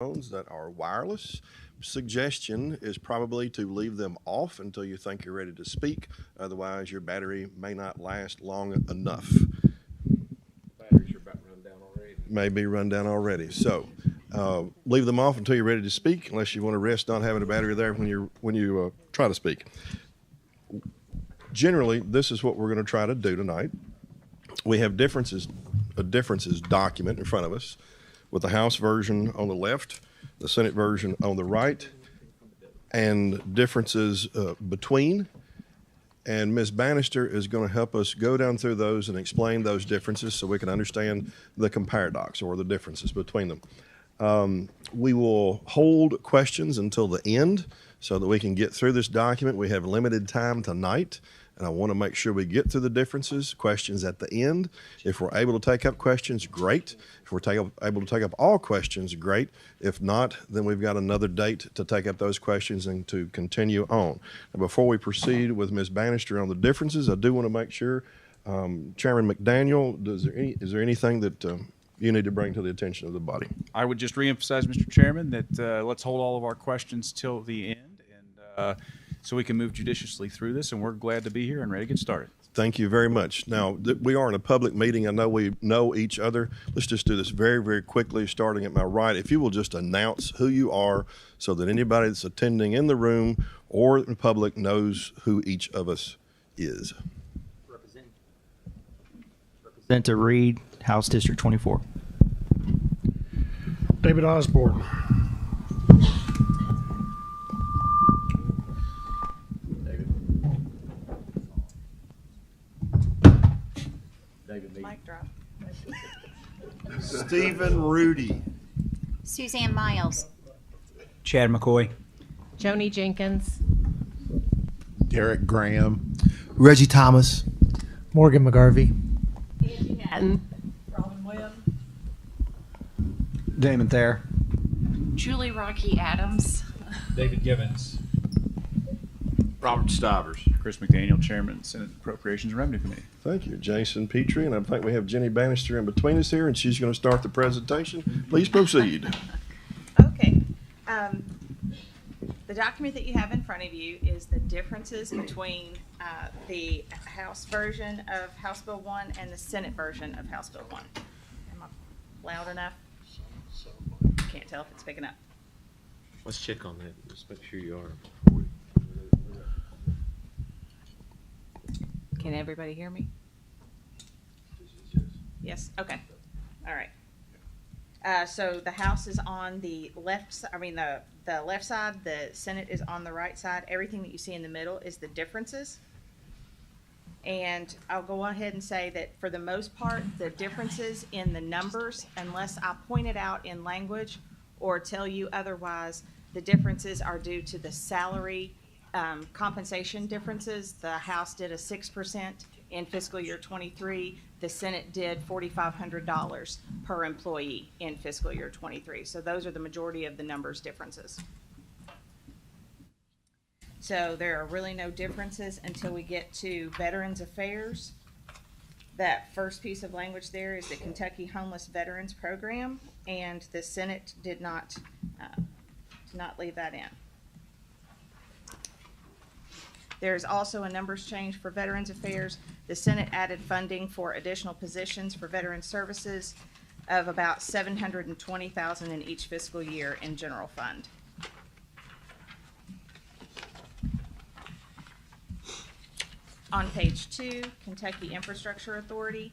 Phones that are wireless. Suggestion is probably to leave them off until you think you're ready to speak. Otherwise, your battery may not last long enough. Batteries are about to run down already. May be run down already. So leave them off until you're ready to speak, unless you want to risk not having a battery there when you try to speak. Generally, this is what we're going to try to do tonight. We have a differences document in front of us, with the House version on the left, the Senate version on the right, and differences between. And Ms. Bannister is going to help us go down through those and explain those differences so we can understand the comparadox or the differences between them. We will hold questions until the end so that we can get through this document. We have limited time tonight, and I want to make sure we get through the differences, questions at the end. If we're able to take up questions, great. If we're able to take up all questions, great. If not, then we've got another date to take up those questions and to continue on. Now, before we proceed with Ms. Bannister on the differences, I do want to make sure, Chairman McDaniel, is there anything that you need to bring to the attention of the body? I would just reemphasize, Mr. Chairman, that let's hold all of our questions till the end, and so we can move judiciously through this, and we're glad to be here and ready to get started. Thank you very much. Now, we are in a public meeting. I know we know each other. Let's just do this very, very quickly, starting at my right. If you will just announce who you are so that anybody that's attending in the room or in the public knows who each of us is. Representative Reed, House District 24. David Osborne. Mic drop. Stephen Rudy. Suzanne Miles. Chad McCoy. Joni Jenkins. Derek Graham. Reggie Thomas. Morgan McGarvey. Angie Hatton. Robin Webb. Damon Thayer. Julie Rocky Adams. David Givens. Robert Stivers. Chris McDaniel, Chairman, Senate Appropriations and Revenue Committee. Thank you, Jason Petrie. And I think we have Jenny Bannister in between us here, and she's going to start the presentation. Please proceed. Okay. The document that you have in front of you is the differences between the House version of House Bill 1 and the Senate version of House Bill 1. Am I loud enough? Can't tell if it's picking up. Let's check on that. Just make sure you are. Can everybody hear me? Yes. Okay. All right. So the House is on the left. The left side. The Senate is on the right side. Everything that you see in the middle is the differences. And I'll go ahead and say that for the most part, the differences in the numbers, unless I point it out in language or tell you otherwise, the differences are due to the salary compensation differences. The House did a 6% in fiscal year 23. The Senate did $4,500 per employee in fiscal year 23. So those are the majority of the numbers differences. So there are really no differences until we get to Veterans Affairs. That first piece of language there is the Kentucky Homeless Veterans Program, and the Senate did not leave that in. There's also a numbers change for Veterans Affairs. The Senate added funding for additional positions for veteran services of about $720,000 in each fiscal year in general fund. On page 2, Kentucky Infrastructure Authority.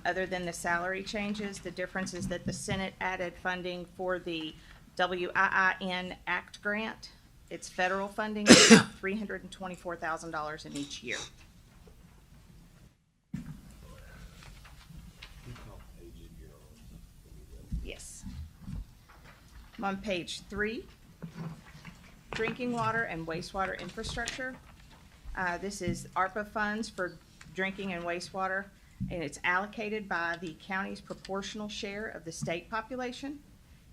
Other than the salary changes, the difference is that the Senate added funding for the WIIN Act grant. It's federal funding, about $324,000 in each year. Yes. I'm on page 3, drinking water and wastewater infrastructure. This is ARPA funds for drinking and wastewater, and it's allocated by the county's proportional share of the state population.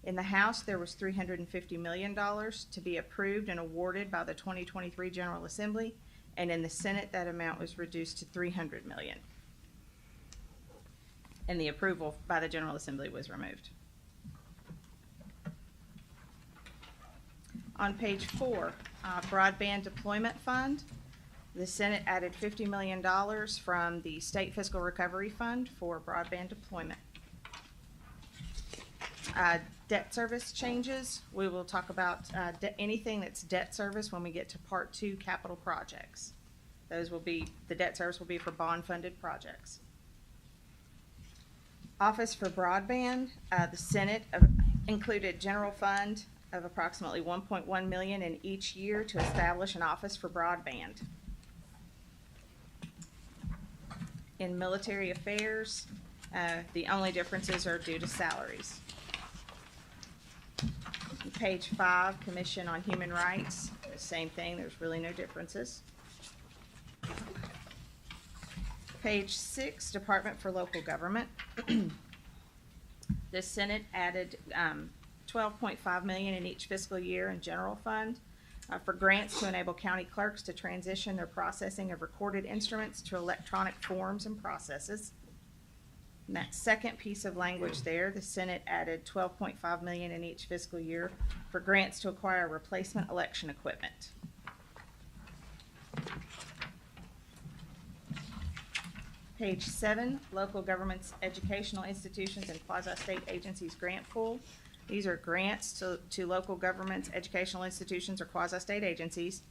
In the House, there was $350 million to be approved and awarded by the 2023 General Assembly, and in the Senate, that amount was reduced to $300 million. And the approval by the General Assembly was removed. On page 4, Broadband Deployment Fund. The Senate added $50 million from the State Fiscal Recovery Fund for broadband deployment. Debt service changes. We will talk about anything that's debt service when we get to Part 2 capital projects. Those will be, the debt service will be for bond-funded projects. Office for Broadband, the Senate included general fund of approximately $1.1 million in each year to establish an office for broadband. In military affairs, the only differences are due to salaries. Page 5, Commission on Human Rights, the same thing, there's really no differences. Page 6, Department for Local Government. The Senate added $12.5 million in each fiscal year in general fund for grants to enable county clerks to transition their processing of recorded instruments to electronic forms and processes. And that second piece of language there, the Senate added $12.5 million in each fiscal year for grants to acquire replacement election equipment. Page 7, Local Governments, Educational Institutions, and Quasi-State Agencies Grant Pool. These are grants to local governments, educational institutions, or quasi-state agencies.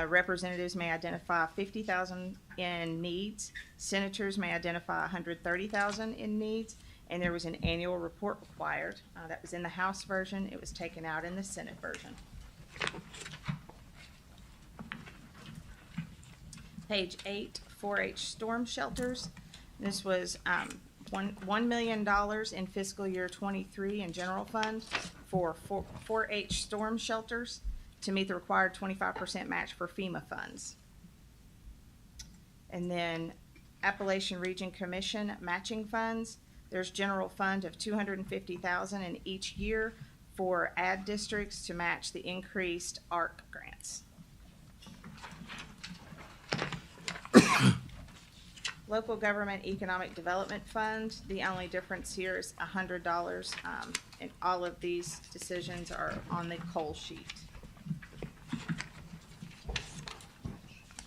Representatives may identify $50,000 in needs. Senators may identify $130,000 in needs. And there was an annual report required. That was in the House version. It was taken out in the Senate version. Page 8, 4-H storm shelters. This was $1 million in fiscal year 23 in general fund for 4-H storm shelters to meet the required 25% match for FEMA funds. And then Appalachian Region Commission matching funds. There's general fund of $250,000 in each year for ad districts to match the increased ARC grants. Local Government Economic Development Fund, the only difference here is $100, and all of these decisions are on the Cole sheet.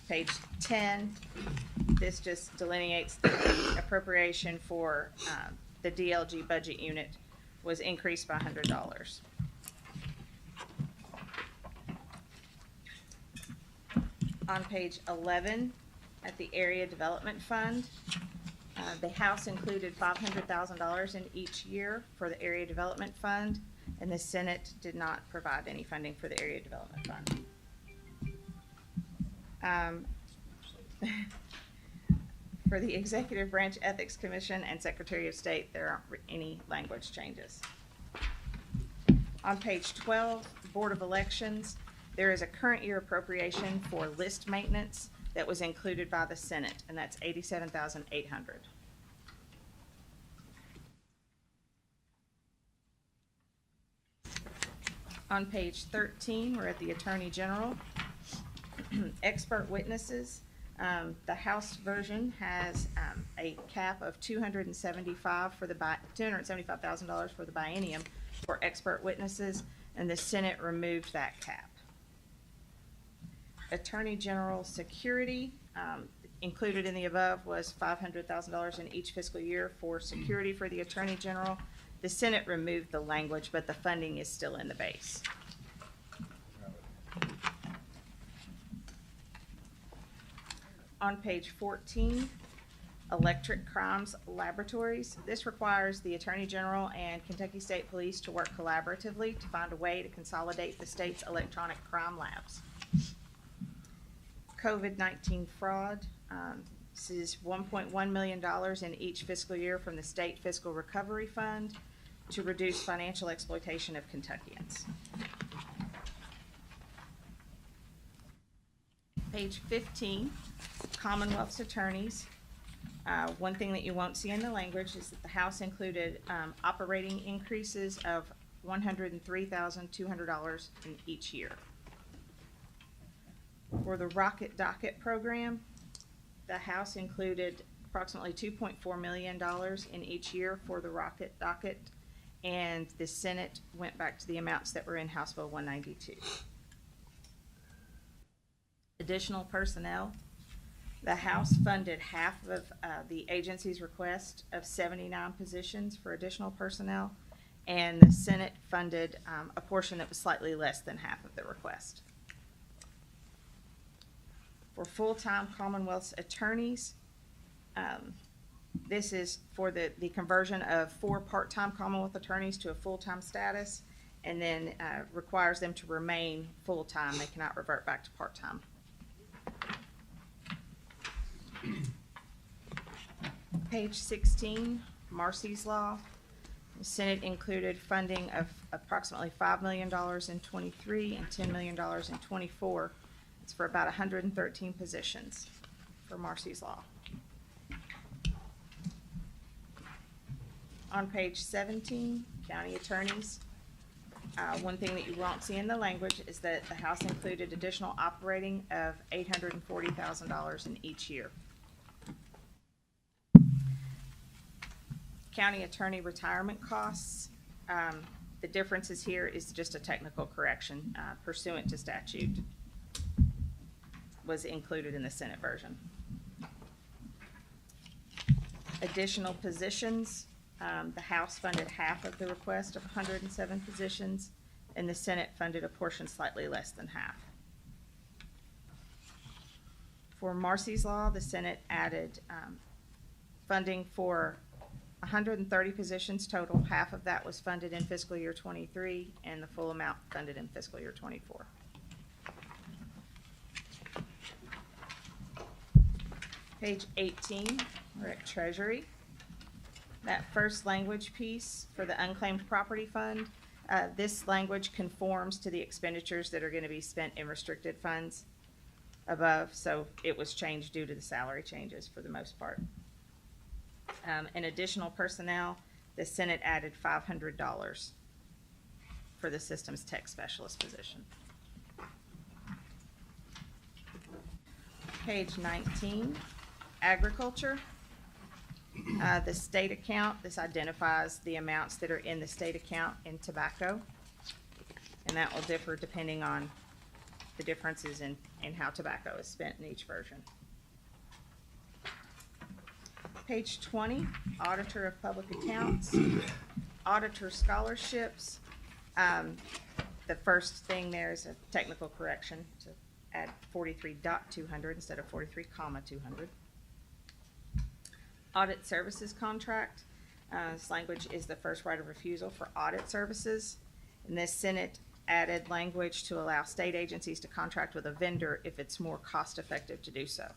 Page 10, this just delineates the appropriation for the DLG budget unit was increased by $100. On page 11, at the Area Development Fund, the House included $500,000 in each year for the Area Development Fund, and the Senate did not provide any funding for the Area Development Fund. For the Executive Branch Ethics Commission and Secretary of State, there aren't any language changes. On page 12, Board of Elections, there is a current year appropriation for list maintenance that was included by the Senate, and that's $87,800. On page 13, we're at the Attorney General. Expert witnesses. The House version has a cap of $275,000 for the $275,000 for the biennium for expert witnesses, and the Senate removed that cap. Attorney General security, included in the above was $500,000 in each fiscal year for security for the Attorney General. The Senate removed the language, but the funding is still in the base. On page 14, Electric Crimes Laboratories. This requires the Attorney General and Kentucky State Police to work collaboratively to find a way to consolidate the state's electronic crime labs. COVID-19 fraud. This is $1.1 million in each fiscal year from the State Fiscal Recovery Fund to reduce financial exploitation of Kentuckians. Page 15, Commonwealth's attorneys. One thing that you won't see in the language is that the House included operating increases of $103,200 in each year. For the Rocket Docket program, the House included approximately $2.4 million in each year for the Rocket Docket, and the Senate went back to the amounts that were in House Bill 192. Additional personnel. The House funded half of the agency's request of 79 positions for additional personnel, and the Senate funded a portion that was slightly less than half of the request. For full-time Commonwealth's attorneys, this is for the conversion of 4 part-time Commonwealth attorneys to a full-time status, and then requires them to remain full-time. They cannot revert back to part-time. Page 16, Marcy's Law. The Senate included funding of approximately $5 million in '23 and $10 million in '24. It's for about 113 positions for Marcy's Law. On page 17, county attorneys. One thing that you won't see in the language is that the House included additional operating of $840,000 in each year. County attorney retirement costs. The differences here is just a technical correction pursuant to statute. Was included in the Senate version. Additional positions. The House funded half of the request of 107 positions, and the Senate funded a portion slightly less than half. For Marcy's Law, the Senate added funding for 130 positions total. Half of that was funded in fiscal year '23, and the full amount funded in fiscal year '24. Page 18, we're at Treasury. That first language piece for the unclaimed property fund, this language conforms to the expenditures that are going to be spent in restricted funds above, so it was changed due to the salary changes for the most part. In additional personnel, the Senate added $500 for the systems tech specialist position. Page 19, agriculture. The state account, this identifies the amounts that are in the state account in tobacco, and that will differ depending on the differences in how tobacco is spent in each version. Page 20, Auditor of Public Accounts, Auditor Scholarships. The first thing there is a technical correction to add 43.200 instead of 43,200. Audit Services Contract. This language is the first right of refusal for audit services. And this Senate added language to allow state agencies to contract with a vendor if it's more cost-effective to do so.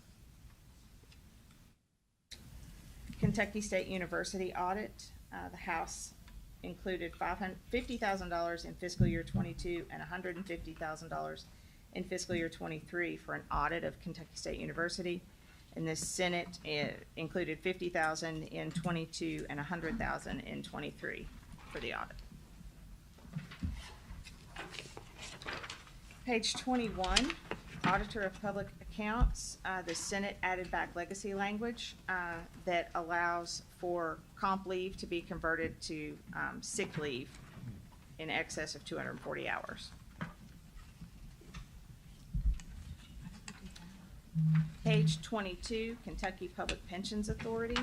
Kentucky State University audit. The House included $50,000 in fiscal year '22 and $150,000 in fiscal year '23 for an audit of Kentucky State University. And the Senate included $50,000 in '22 and $100,000 in '23 for the audit. Page 21, Auditor of Public Accounts. The Senate added back legacy language that allows for comp leave to be converted to sick leave in excess of 240 hours. Page 22, Kentucky Public Pensions Authority.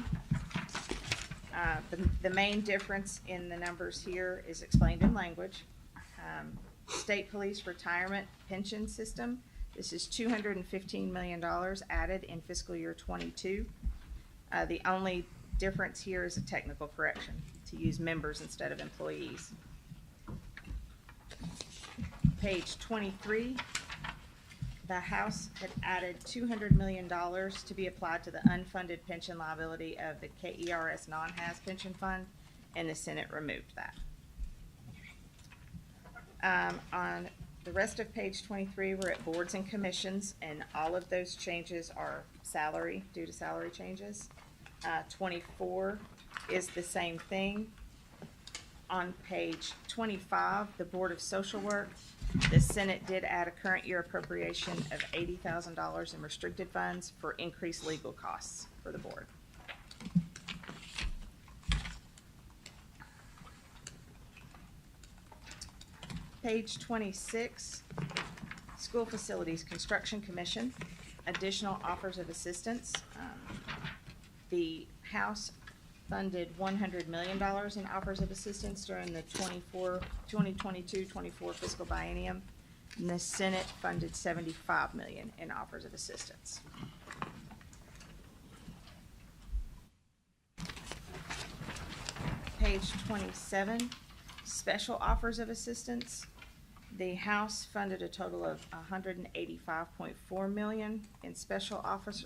The main difference in the numbers here is explained in language. State Police Retirement Pension System. This is $215 million added in fiscal year '22. The only difference here is a technical correction to use members instead of employees. Page 23. The House had added $200 million to be applied to the unfunded pension liability of the KERS non-HAS pension fund, and the Senate removed that. On the rest of page 23, we're at boards and commissions, and all of those changes are salary, due to salary changes. 24 is the same thing. On page 25, the Board of Social Work, the Senate did add a current year appropriation of $80,000 in restricted funds for increased legal costs for the board. Page 26, School Facilities Construction Commission, additional offers of assistance. The House funded $100 million in offers of assistance during the 2022-24 fiscal biennium, and the Senate funded $75 million in offers of assistance. Page 27, special offers of assistance. The House funded a total of $185.4 million in special offers,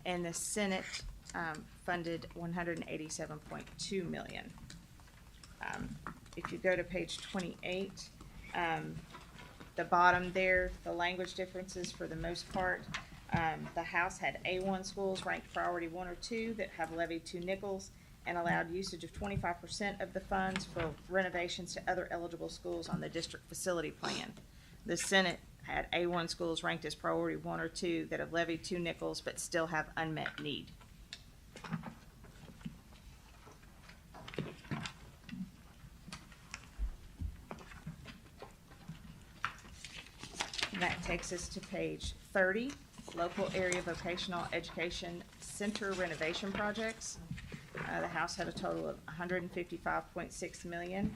and the Senate funded $187.2 million. If you go to page 28, the bottom there, the language differences for the most part. The House had A1 schools ranked priority 1 or 2 that have levied 2 nickels and allowed usage of 25% of the funds for renovations to other eligible schools on the district facility plan. The Senate had A1 schools ranked as priority 1 or 2 that have levied 2 nickels but still have unmet need. And that takes us to page 30, local area vocational education center renovation projects. The House had a total of $155.6 million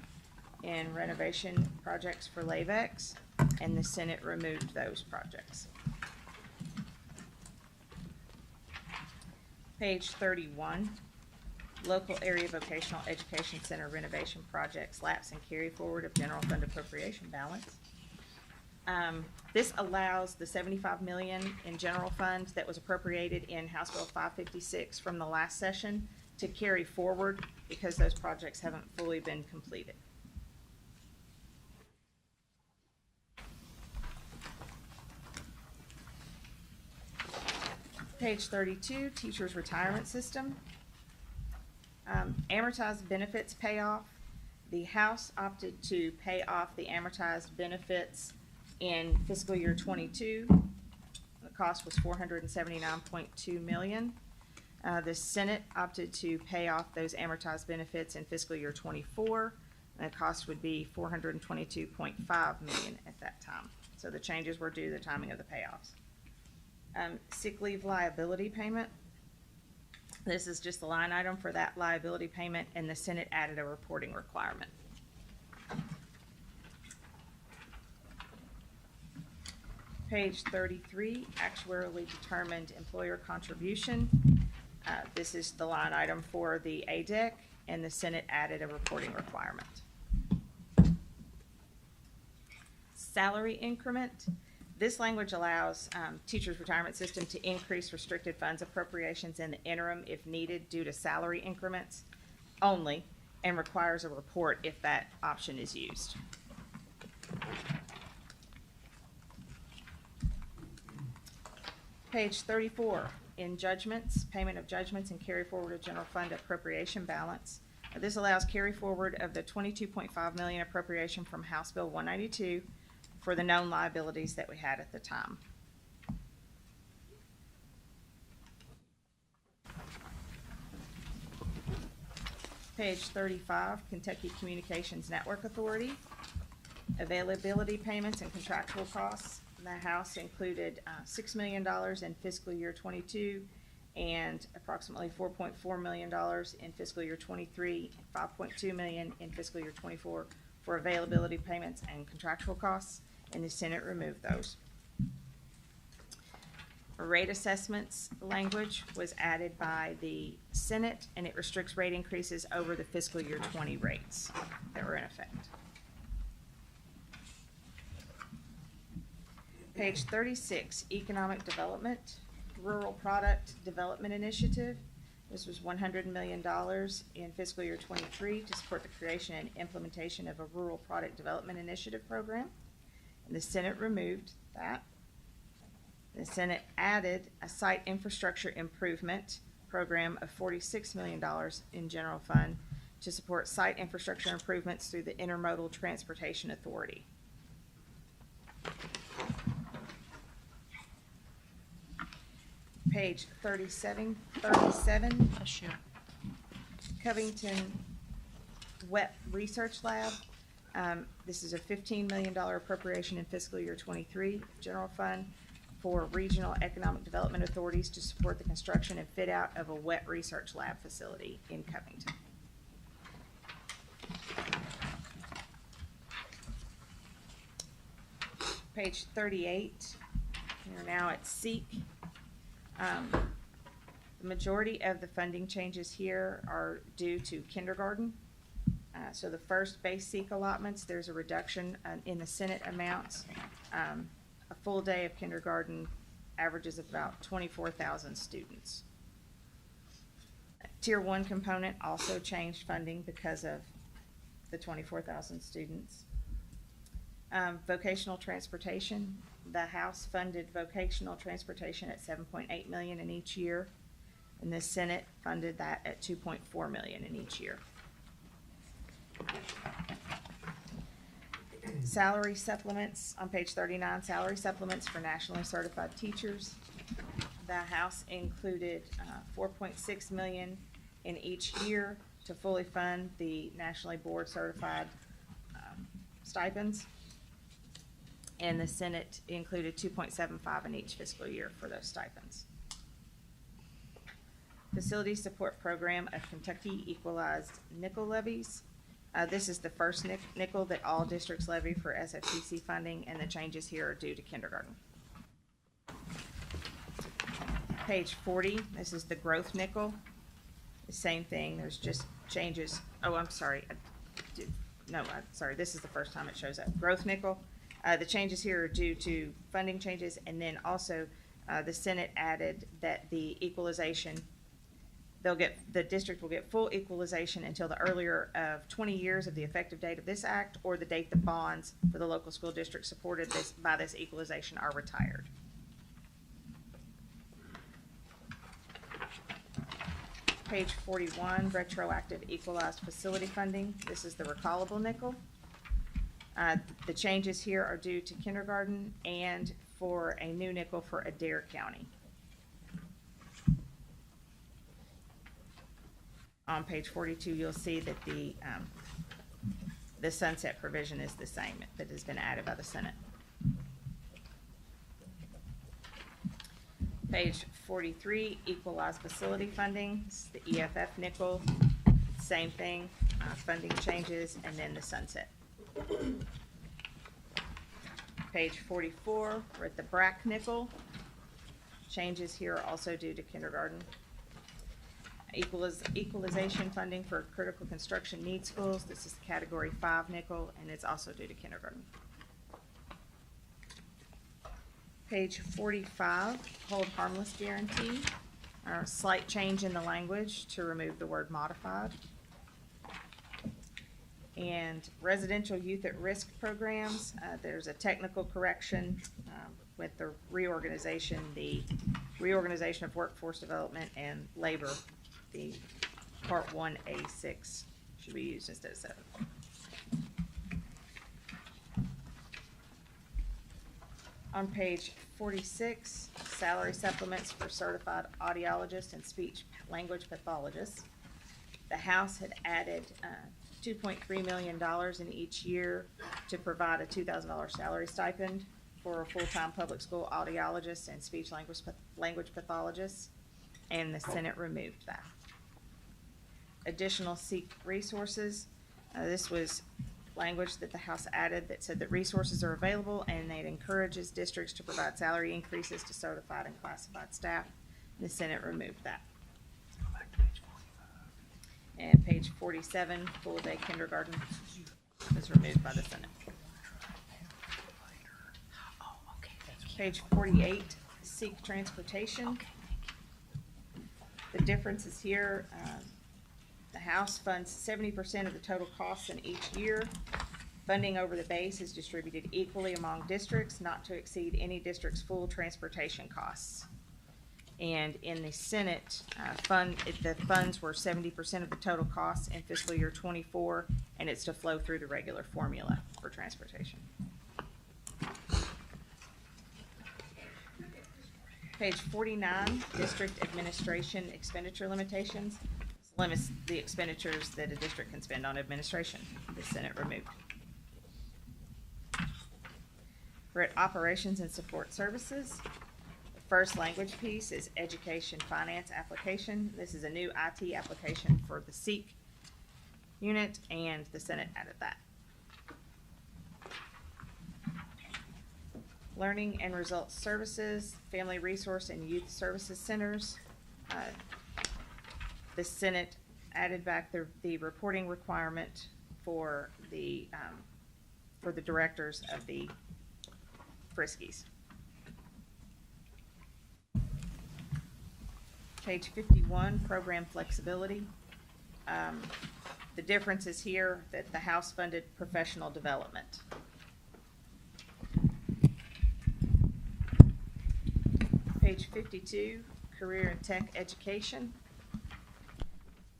in renovation projects for LAVEX, and the Senate removed those projects. Page 31, local area vocational education center renovation projects, lapse and carry forward of general fund appropriation balance. This allows the $75 million in general fund that was appropriated in House Bill 556 from the last session to carry forward because those projects haven't fully been completed. Page 32, teachers' retirement system. Amortized benefits payoff. The House opted to pay off the amortized benefits in fiscal year 22. The cost was $479.2 million. The Senate opted to pay off those amortized benefits in fiscal year 24, and the cost would be $422.5 million at that time. So the changes were due to the timing of the payoffs. Sick leave liability payment. This is just the line item for that liability payment, and the Senate added a reporting requirement. Page 33, actuarially determined employer contribution. This is the line item for the ADEC, and the Senate added a reporting requirement. Salary increment. This language allows teachers' retirement system to increase restricted funds appropriations in the interim if needed due to salary increments only, and requires a report if that option is used. Page 34, in judgments, payment of judgments and carry forward of general fund appropriation balance. This allows carry forward of the $22.5 million appropriation from House Bill 192 for the known liabilities that we had at the time. Page 35, Kentucky Communications Network Authority. Availability payments and contractual costs. The House included $6 million in fiscal year 22 and approximately $4.4 million in fiscal year 23, $5.2 million in fiscal year 24 for availability payments and contractual costs, and the Senate removed those. Rate assessments language was added by the Senate, and it restricts rate increases over the fiscal year 20 rates that were in effect. Page 36, Economic Development, Rural Product Development Initiative. This was $100 million in fiscal year 23 to support the creation and implementation of a Rural Product Development Initiative program. And the Senate removed that. The Senate added a site infrastructure improvement program of $46 million in general fund to support site infrastructure improvements through the Intermodal Transportation Authority. Page 37, Covington Wet Research Lab. This is a $15 million appropriation in fiscal year '23 general fund for regional economic development authorities to support the construction and fit out of a wet research lab facility in Covington. Page 38, we are now at SEEK. The majority of the funding changes here are due to kindergarten. So the first base SEEK allotments, there's a reduction in the Senate amounts. A full day of kindergarten averages about 24,000 students. Tier 1 component also changed funding because of the 24,000 students. Vocational transportation, the House funded vocational transportation at $7.8 million in each year, and the Senate funded that at $2.4 million in each year. Salary supplements, on page 39, salary supplements for nationally certified teachers. The House included $4.6 million in each year to fully fund the nationally board certified stipends. And the Senate included $2.75 in each fiscal year for those stipends. Facility Support Program of Kentucky Equalized nickel levies. This is the first nickel that all districts levy for SFTC funding, and the changes here are due to kindergarten. Page 40, this is the growth nickel. The same thing, there's just changes. Oh, I'm sorry. Sorry, this is the first time it shows up. Growth nickel. The changes here are due to funding changes, and then also the Senate added that the equalization, the district will get full equalization until the earlier of 20 years of the effective date of this act, or the date the bonds for the local school district supported by this equalization are retired. Page 41, retroactive equalized facility funding. This is the recallable nickel. The changes here are due to kindergarten and for a new nickel for Adair County. On page 42, you'll see that the sunset provision is the same that has been added by the Senate. Page 43, equalized facility funding. This is the EFF nickel. Same thing, funding changes, and then the sunset. Page 44, we're at the BRAC nickel. Changes here are also due to kindergarten. Equalization funding for critical construction needs schools. This is the category 5 nickel, and it's also due to kindergarten. Page 45, hold harmless guarantee. A slight change in the language to remove the word modified. And residential youth at risk programs, there's a technical correction with the reorganization of workforce development and labor. The Part 1A6 should be used instead of 7. On page 46, salary supplements for certified audiologists and speech language pathologists. The House had added $2.3 million in each year to provide a $2,000 salary stipend for a full-time public school audiologist and speech language pathologists, and the Senate removed that. Additional SEEK resources. This was language that the House added that said that resources are available, and it encourages districts to provide salary increases to certified and classified staff. The Senate removed that. And page 47, full-day kindergarten, was removed by the Senate. Page 48, SEEK transportation. The difference is here. The House funds 70% of the total costs in each year. Funding over the base is distributed equally among districts, not to exceed any district's full transportation costs. And in the Senate, the funds were 70% of the total costs in fiscal year '24, and it's to flow through the regular formula for transportation. Page 49, district administration expenditure limitations. Limits the expenditures that a district can spend on administration. The Senate removed. We're at Operations and Support Services. The first language piece is Education Finance Application. This is a new IT application for the SEEK unit, and the Senate added that. Learning and Results Services, Family Resource and Youth Services Centers. The Senate added back the reporting requirement for the directors of the Friskies. Page 51, Program Flexibility. The difference is here that the House funded professional development. Page 52, Career and Tech Education.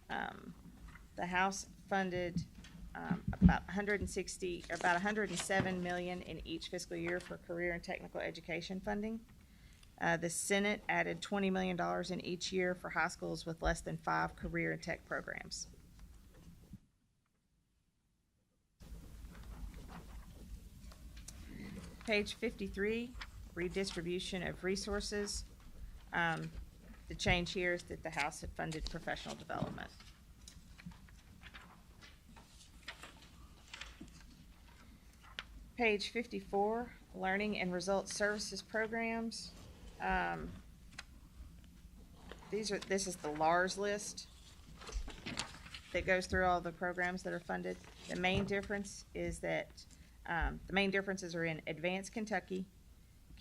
The House funded about 107 million in each fiscal year for career and technical education funding. The Senate added $20 million in each year for high schools with less than 5 career and tech programs. Page 53, Redistribution of Resources. The change here is that the House had funded professional development. Page 54, Learning and Results Services Programs. This is the LARS list that goes through all the programs that are funded. The main difference is that the main differences are in Advanced Kentucky,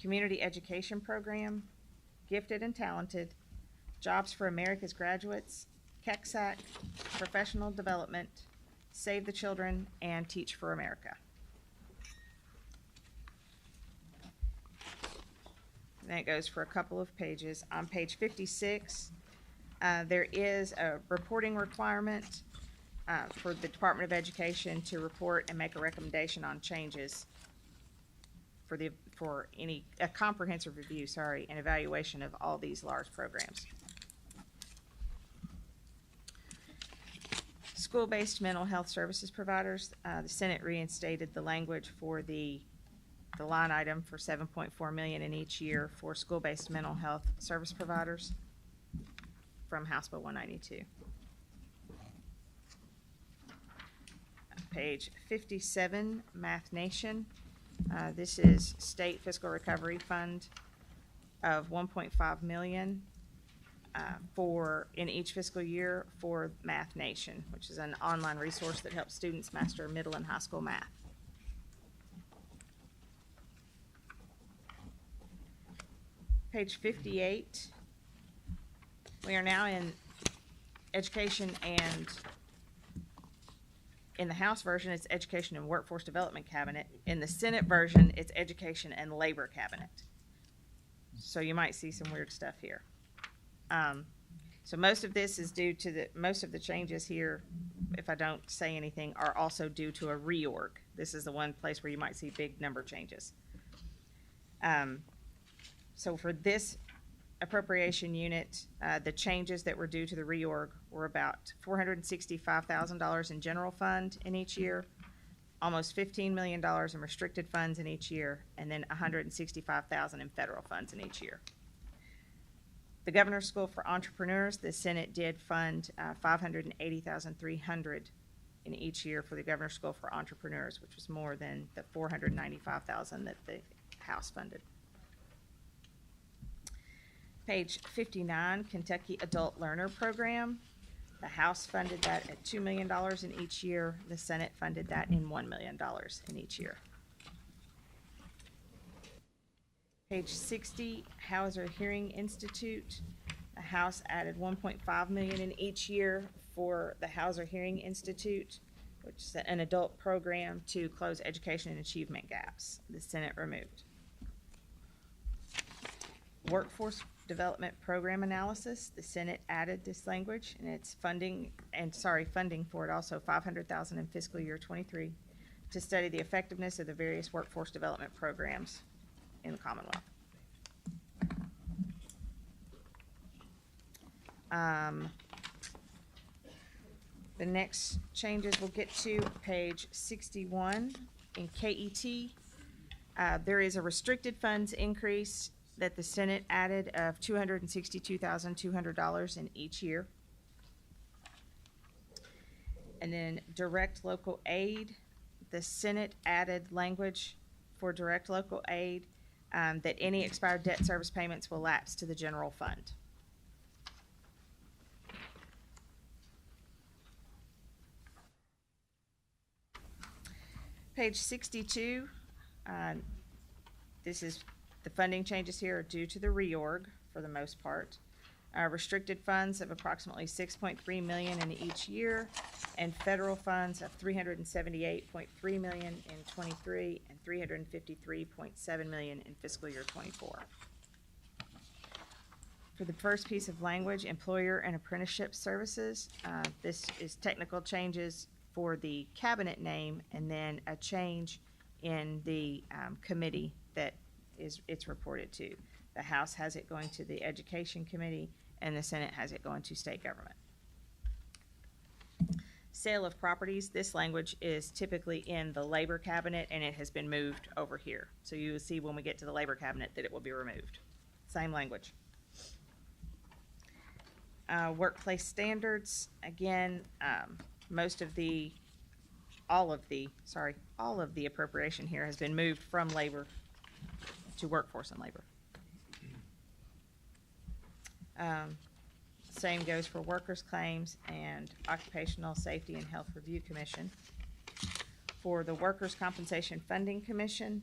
Community Education Program, Gifted and Talented, Jobs for America's Graduates, KECSAC, Professional Development, Save the Children, and Teach for America. And then it goes for a couple of pages. On page 56, there is a reporting requirement for the Department of Education to report and make a recommendation on changes for a comprehensive review, and evaluation of all these large programs. School-based mental health services providers, the Senate reinstated the language for the line item for $7.4 million in each year for school-based mental health service providers from House Bill 192. Page 57, Math Nation. This is State Fiscal Recovery Fund of $1.5 million in each fiscal year for Math Nation, which is an online resource that helps students master middle and high school math. Page 58. We are now in Education, and in the House version, it's Education and Workforce Development Cabinet. In the Senate version, it's Education and Labor Cabinet. So you might see some weird stuff here. So most of this is due to most of the changes here, if I don't say anything, are also due to a reorg. This is the one place where you might see big number changes. So for this appropriation unit, the changes that were due to the reorg were about $465,000 in general fund in each year, almost $15 million in restricted funds in each year, and then $165,000 in federal funds in each year. The Governor's School for Entrepreneurs, the Senate did fund $580,300 in each year for the Governor's School for Entrepreneurs, which was more than the $495,000 that the House funded. Page 59, Kentucky Adult Learner Program. The House funded that at $2 million in each year. The Senate funded that in $1 million in each year. Page 60, Hauser Hearing Institute. The House added $1.5 million in each year for the Hauser Hearing Institute, which is an adult program to close education and achievement gaps. The Senate removed. Workforce Development Program Analysis. The Senate added this language, and it's funding for it also $500,000 in fiscal year 23 to study the effectiveness of the various workforce development programs in the Commonwealth. The next changes we'll get to, page 61 in KET. There is a restricted funds increase that the Senate added of $262,200 in each year. And then direct local aid, the Senate added language for direct local aid that any expired debt service payments will lapse to the general fund. Page 62, this is, the funding changes here are due to the reorg for the most part. Restricted funds of approximately $6.3 million in each year, and federal funds of $378.3 million in '23 and $353.7 million in fiscal year '24. For the first piece of language, employer and apprenticeship services, this is technical changes for the cabinet name, and then a change in the committee that it's reported to. The House has it going to the Education Committee, and the Senate has it going to state government. Sale of properties, this language is typically in the Labor Cabinet, and it has been moved over here. So you will see when we get to the Labor Cabinet that it will be removed. Same language. Workplace standards, again, all of the appropriation here has been moved from labor to workforce and labor. Same goes for workers' claims and Occupational Safety and Health Review Commission. For the Workers' Compensation Funding Commission,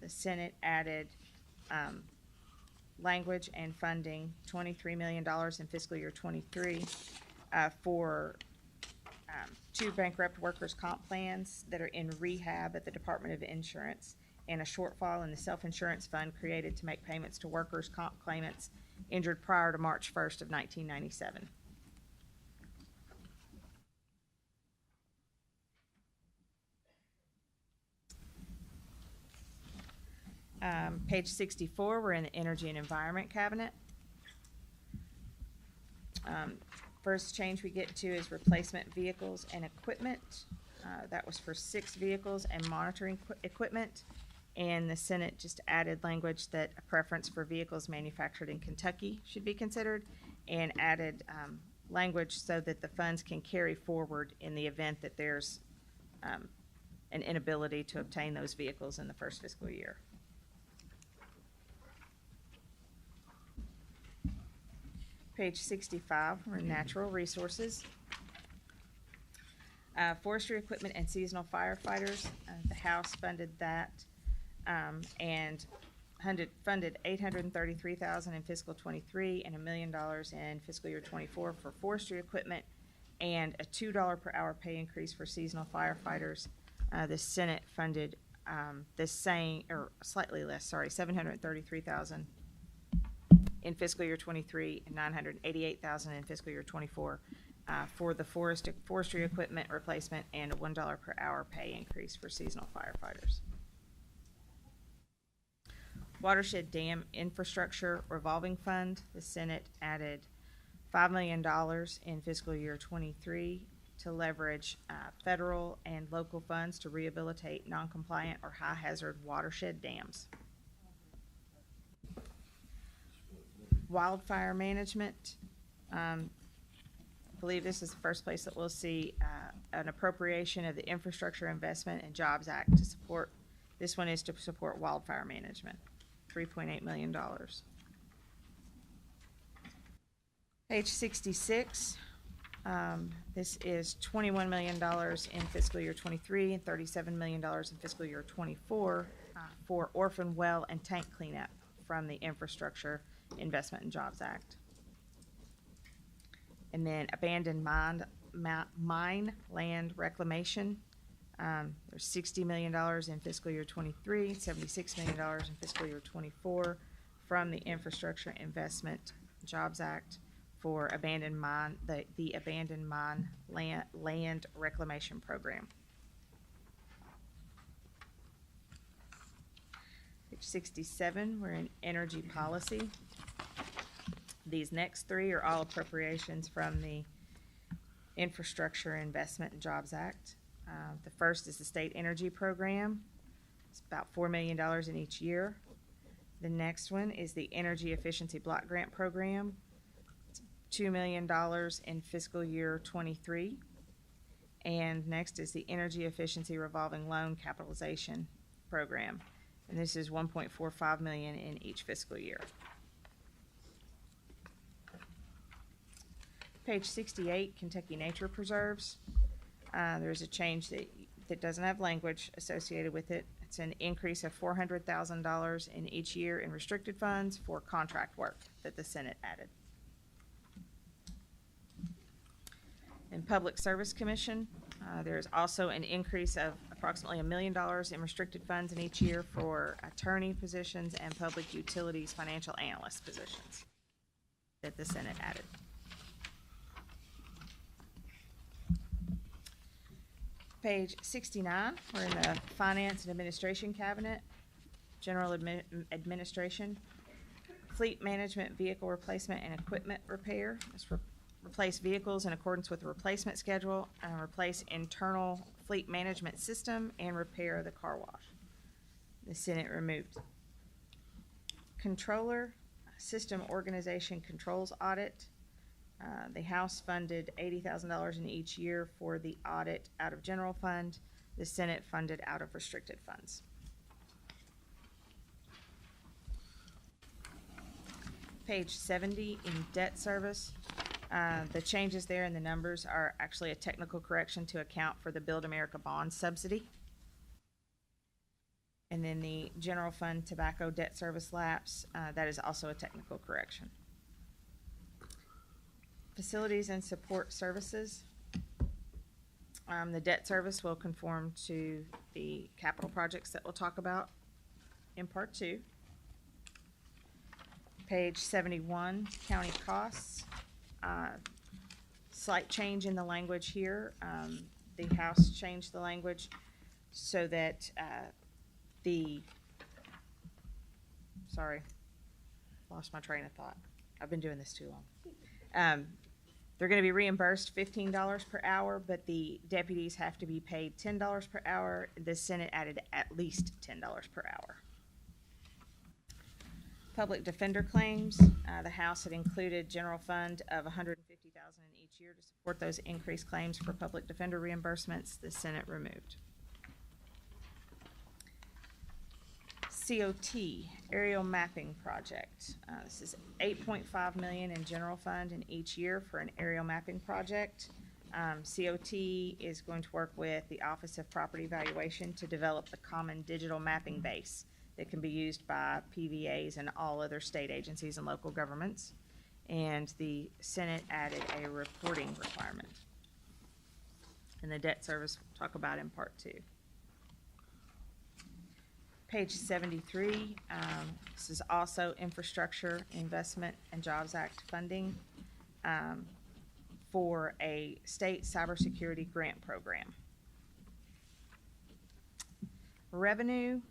the Senate added language and funding, $23 million in fiscal year '23 for 2 bankrupt workers' comp plans that are in rehab at the Department of Insurance, and a shortfall in the self-insurance fund created to make payments to workers' comp claimants injured prior to March 1st of 1997. Page 64, we're in the Energy and Environment Cabinet. First change we get to is replacement vehicles and equipment. That was for 6 vehicles and monitoring equipment. And the Senate just added language that a preference for vehicles manufactured in Kentucky should be considered, and added language so that the funds can carry forward in the event that there's an inability to obtain those vehicles in the first fiscal year. Page 65, we're in natural resources. Forestry equipment and seasonal firefighters, the House funded that and funded $833,000 in fiscal '23 and $1 million in fiscal year '24 for forestry equipment, and a $2 per hour pay increase for seasonal firefighters. The Senate funded the same, or slightly less, $733,000 in fiscal year '23 and $988,000 in fiscal year '24 for the forestry equipment replacement, and a $1 per hour pay increase for seasonal firefighters. Watershed Dam Infrastructure Revolving Fund, the Senate added $5 million in fiscal year '23 to leverage federal and local funds to rehabilitate non-compliant or high-hazard watershed dams. Wildfire Management, I believe this is the first place that we'll see an appropriation of the Infrastructure Investment and Jobs Act to support, this one is to support wildfire management, $3.8 million. Page 66, this is $21 million in fiscal year '23 and $37 million in fiscal year '24 for orphan well and tank cleanup from the Infrastructure Investment and Jobs Act. And then abandoned mine land reclamation. There's $60 million in fiscal year '23, $76 million in fiscal year '24 from the Infrastructure Investment Jobs Act for abandoned mine, the abandoned mine land reclamation program. Page 67, we're in energy policy. These next 3 are all appropriations from the Infrastructure Investment and Jobs Act. The first is the State Energy Program. It's about $4 million in each year. The next one is the Energy Efficiency Block Grant Program. It's $2 million in fiscal year '23. And next is the Energy Efficiency Revolving Loan Capitalization Program. And this is $1.45 million in each fiscal year. Page 68, Kentucky Nature Preserves. There's a change that doesn't have language associated with it. It's an increase of $400,000 in each year in restricted funds for contract work that the Senate added. In Public Service Commission, there's also an increase of approximately $1 million in restricted funds in each year for attorney positions and public utilities financial analyst positions that the Senate added. Page 69, we're in the Finance and Administration Cabinet, General Administration, Fleet Management, Vehicle Replacement, and Equipment Repair. Let's replace vehicles in accordance with the replacement schedule, replace internal fleet management system, and repair the car wash. The Senate removed. Controller, System Organization Controls Audit. The House funded $80,000 in each year for the audit out of general fund. The Senate funded out of restricted funds. Page 70 in debt service. The changes there in the numbers are actually a technical correction to account for the Build America bond subsidy. And then the general fund tobacco debt service lapse, that is also a technical correction. Facilities and support services. The debt service will conform to the capital projects that we'll talk about in part 2. Page 71, county costs. Slight change in the language here. The House changed the language so that lost my train of thought. I've been doing this too long. They're going to be reimbursed $15 per hour, but the deputies have to be paid $10 per hour. The Senate added at least $10 per hour. Public defender claims, the House had included general fund of $150,000 in each year to support those increased claims for public defender reimbursements. The Senate removed. COT, aerial mapping project. This is $8.5 million in general fund in each year for an aerial mapping project. COT is going to work with the Office of Property Valuation to develop the common digital mapping base that can be used by PVAs and all other state agencies and local governments. And the Senate added a reporting requirement. And the debt service we'll talk about in part 2. Page 73, this is also Infrastructure Investment and Jobs Act funding for a state cybersecurity grant program. Revenue,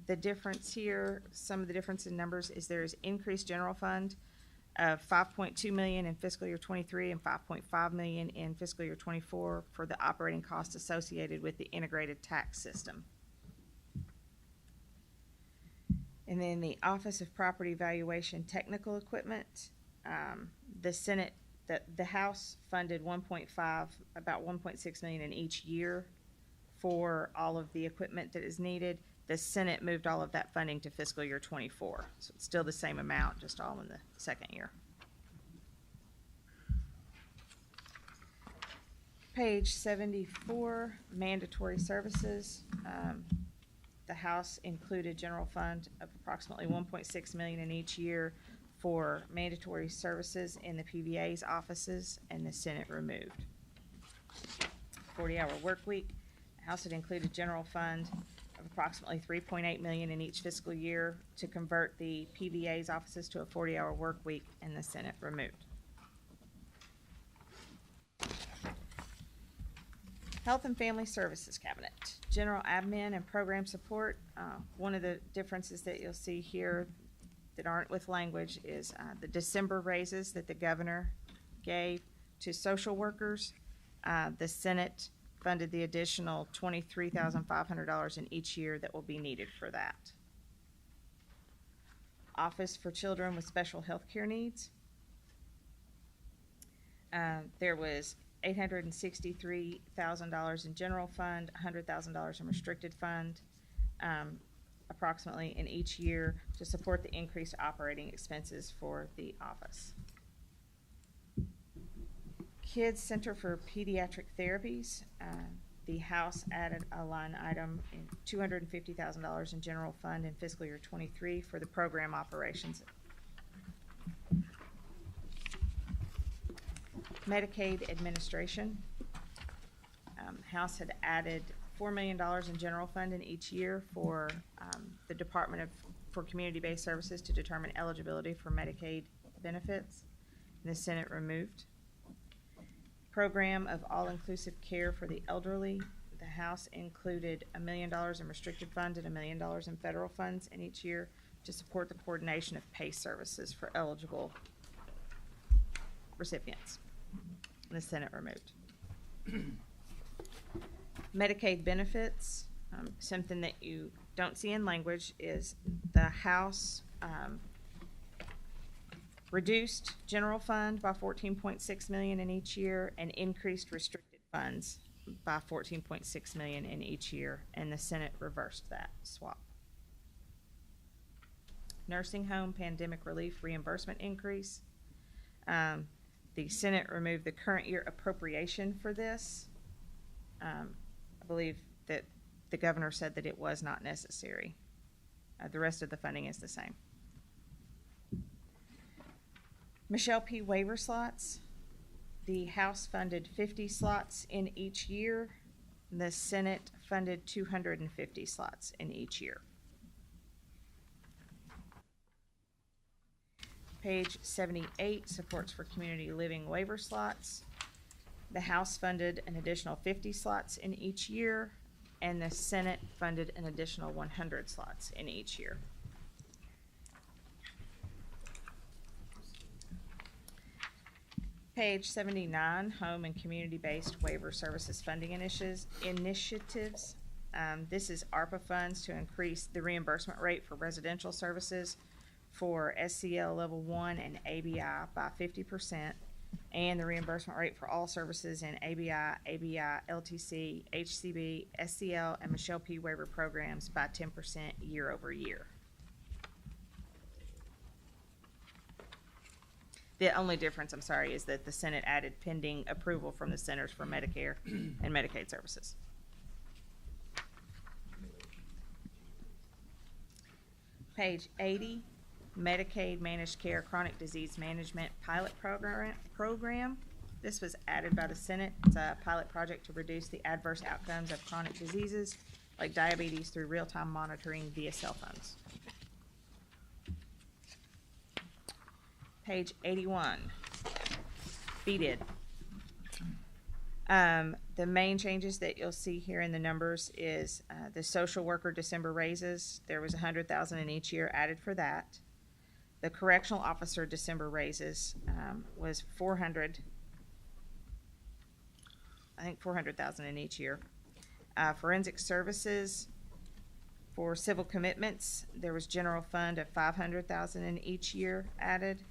the difference here, some of the difference in numbers is there is increased general fund of $5.2 million in fiscal year '23 and $5.5 million in fiscal year '24 for the operating costs associated with the integrated tax system. And then the Office of Property Valuation technical equipment, the Senate, the House funded about $1.6 million in each year for all of the equipment that is needed. The Senate moved all of that funding to fiscal year '24, so it's still the same amount, just all in the second year. Page 74, mandatory services. The House included general fund of approximately $1.6 million in each year for mandatory services in the PVA's offices, and the Senate removed. 40-hour work week. The House had included general fund of approximately $3.8 million in each fiscal year to convert the PVA's offices to a 40-hour work week, and the Senate removed. Health and Family Services Cabinet, General Admin and Program Support. One of the differences that you'll see here that aren't with language is the December raises that the governor gave to social workers. The Senate funded the additional $23,500 in each year that will be needed for that. Office for Children with Special Health Care Needs. There was $863,000 in general fund, $100,000 in restricted fund, approximately in each year to support the increased operating expenses for the office. Kids Center for Pediatric Therapies. The House added a line item in $250,000 in general fund in fiscal year 23 for the program operations. Medicaid administration. House had added $4 million in general fund in each year for the Department for Community-Based Services to determine eligibility for Medicaid benefits. And the Senate removed. Program of all-inclusive care for the elderly. The House included $1 million in restricted funds and $1 million in federal funds in each year to support the coordination of pay services for eligible recipients. And the Senate removed. Medicaid benefits, something that you don't see in language is the House reduced general fund by $14.6 million in each year and increased restricted funds by $14.6 million in each year, and the Senate reversed that swap. Nursing home pandemic relief reimbursement increase. The Senate removed the current year appropriation for this. I believe that the governor said that it was not necessary. The rest of the funding is the same. Michelle P. waiver slots. The House funded 50 slots in each year. The Senate funded 250 slots in each year. Page 78, supports for community living waiver slots. The House funded an additional 50 slots in each year, and the Senate funded an additional 100 slots in each year. Page 79, home and community-based waiver services funding initiatives. This is ARPA funds to increase the reimbursement rate for residential services for SCL Level 1 and ABI by 50%, and the reimbursement rate for all services in ABI, LTC, HCB, SCL, and Michelle P. waiver programs by 10% year over year. The only difference, I'm sorry, is that the Senate added pending approval from the Centers for Medicare and Medicaid Services. Page 80, Medicaid Managed Care Chronic Disease Management Pilot Program. This was added by the Senate. It's a pilot project to reduce the adverse outcomes of chronic diseases like diabetes through real-time monitoring via cell phones. Page 81, FEDID. The main changes that you'll see here in the numbers is the social worker December raises. There was $100,000 in each year added for that. The correctional officer December raises was $400,000 in each year. Forensic services for civil commitments, there was general fund of $500,000 in each year added.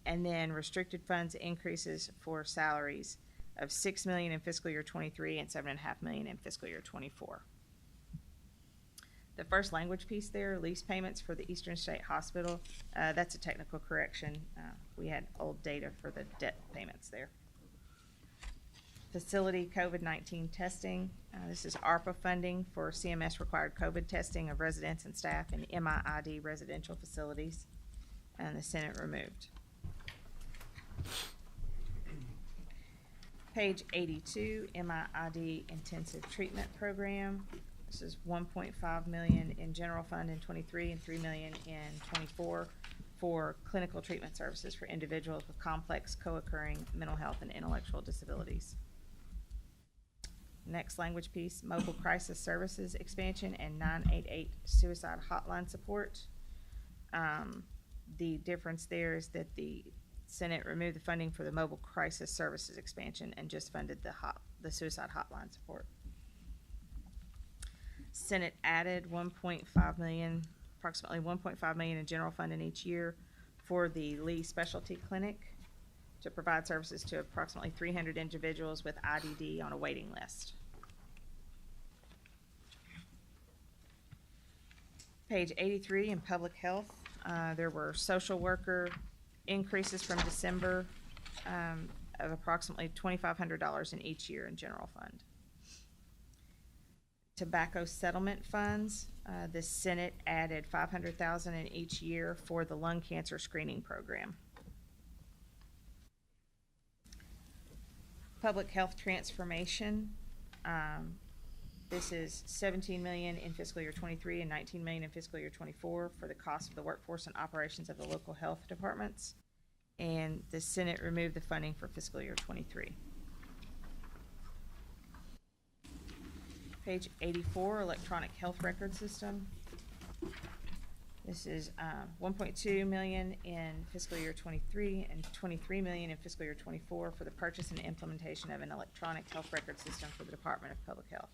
And then restricted funds increases for salaries of $6 million in fiscal year 23 and $7.5 million in fiscal year 24. The first language piece there, lease payments for the Eastern State Hospital, that's a technical correction. We had old data for the debt payments there. Facility COVID-19 testing. This is ARPA funding for CMS required COVID testing of residents and staff in MIID residential facilities, and the Senate removed. Page 82, MIID Intensive Treatment Program. This is $1.5 million in general fund in 23 and $3 million in 24 for clinical treatment services for individuals with complex co-occurring mental health and intellectual disabilities. Next language piece, mobile crisis services expansion and 988 suicide hotline support. The difference there is that the Senate removed the funding for the mobile crisis services expansion and just funded the suicide hotline support. Senate added 1.5 million, approximately 1.5 million in general fund in each year for the Lee Specialty Clinic to provide services to approximately 300 individuals with IDD on a waiting list. Page 83 in public health, there were social worker increases from December of approximately $2,500 in each year in general fund. Tobacco settlement funds, the Senate added $500,000 in each year for the lung cancer screening program. Public health transformation, this is 17 million in fiscal year 23 and 19 million in fiscal year 24 for the cost of the workforce and operations of the local health departments. And the Senate removed the funding for fiscal year 23. Page 84, electronic health record system. This is 1.2 million in fiscal year 23 and 23 million in fiscal year 24 for the purchase and implementation of an electronic health record system for the Department of Public Health.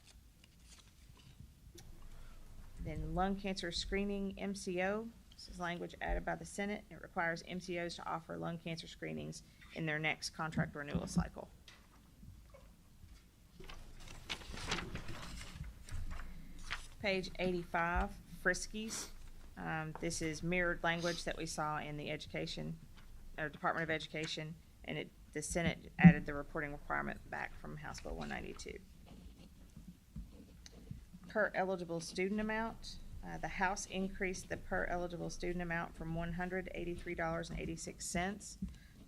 Then lung cancer screening MCO. This is language added by the Senate. It requires MCOs to offer lung cancer screenings in their next contract renewal cycle. Page 85, Friskies. This is mirrored language that we saw in the Education, or Department of Education, and the Senate added the reporting requirement back from House Bill 192. Per eligible student amount, the House increased the per eligible student amount from $183.86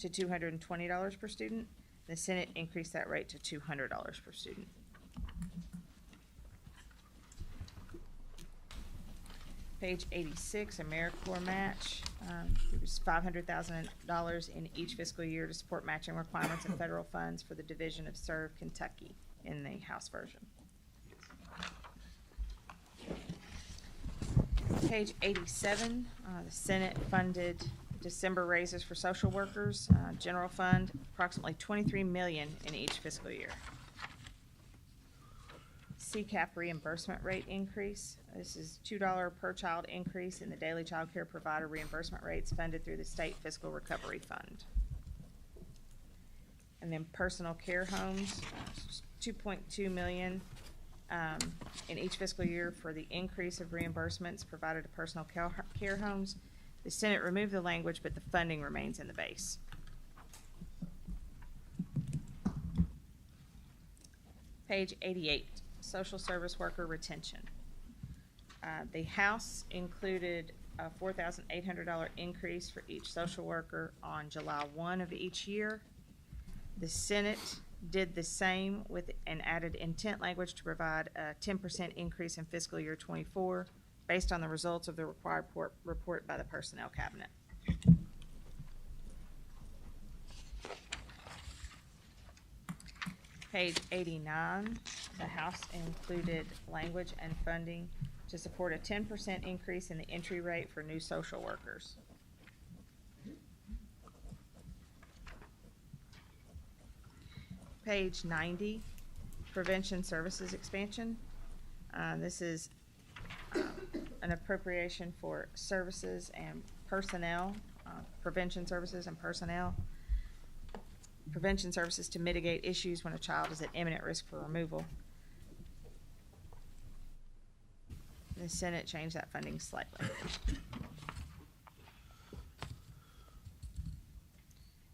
to $220 per student. The Senate increased that rate to $200 per student. Page 86, AmeriCorps match. There was $500,000 in each fiscal year to support matching requirements of federal funds for the Division of Serve Kentucky in the House version. Page 87, the Senate funded December raises for social workers, general fund, approximately $23 million in each fiscal year. CCAP reimbursement rate increase. This is $2 per child increase in the daily child care provider reimbursement rates funded through the State Fiscal Recovery Fund. And then personal care homes, $2.2 million in each fiscal year for the increase of reimbursements provided to personal care homes. The Senate removed the language, but the funding remains in the base. Page 88, social service worker retention. The House included a $4,800 increase for each social worker on July 1 of each year. The Senate did the same with and added intent language to provide a 10% increase in fiscal year 24 based on the results of the required report by the Personnel Cabinet. Page 89, the House included language and funding to support a 10% increase in the entry rate for new social workers. Page 90, prevention services expansion. This is an appropriation for services and personnel, prevention services and personnel. Prevention services to mitigate issues when a child is at imminent risk for removal. The Senate changed that funding slightly.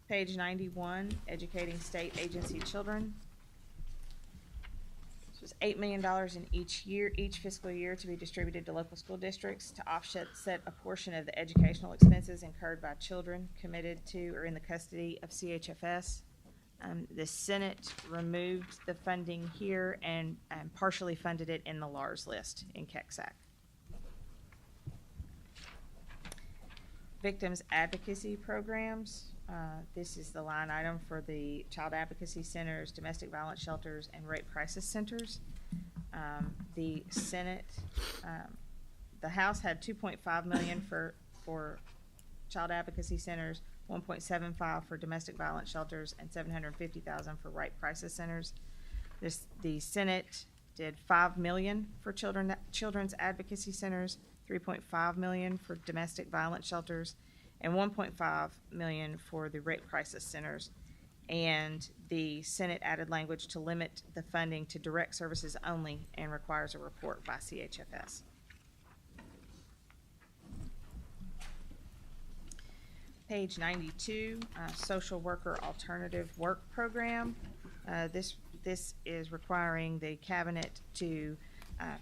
Page 91, educating state agency children. This was $8 million in each fiscal year to be distributed to local school districts to offset a portion of the educational expenses incurred by children committed to or in the custody of CHFS. The Senate removed the funding here and partially funded it in the LARS list in KEXAC. Victims advocacy programs. This is the line item for the child advocacy centers, domestic violence shelters, and rape crisis centers. The Senate, the House had $2.5 million for child advocacy centers, $1.75 for domestic violence shelters, and $750,000 for rape crisis centers. The Senate did 5 million for children's advocacy centers, 3.5 million for domestic violence shelters, and 1.5 million for the rape crisis centers. And the Senate added language to limit the funding to direct services only and requires a report by CHFS. Page 92, Social Worker Alternative Work Program. This is requiring the cabinet to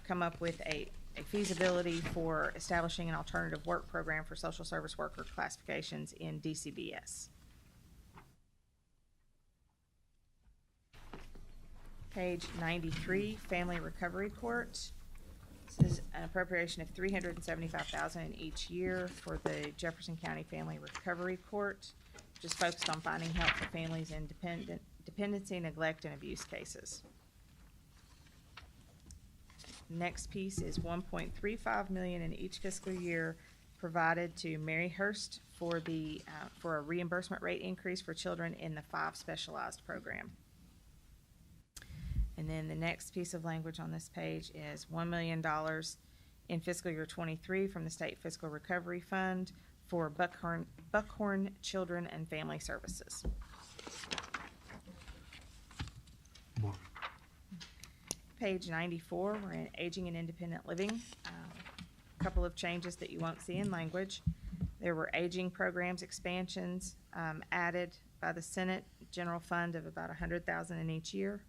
come up with a feasibility for establishing an alternative work program for social service worker classifications in DCBS. Page 93, Family Recovery Court. This is an appropriation of $375,000 in each year for the Jefferson County Family Recovery Court, which is focused on finding help for families in dependency, neglect, and abuse cases. Next piece is $1.35 million in each fiscal year provided to Maryhurst for for a reimbursement rate increase for children in the 5 specialized program. And then the next piece of language on this page is $1 million in fiscal year 23 from the State Fiscal Recovery Fund for Buckhorn Children and Family Services. Page 94, we're in Aging and Independent Living. A couple of changes that you won't see in language. There were aging programs expansions added by the Senate General Fund of about $100,000 in each year.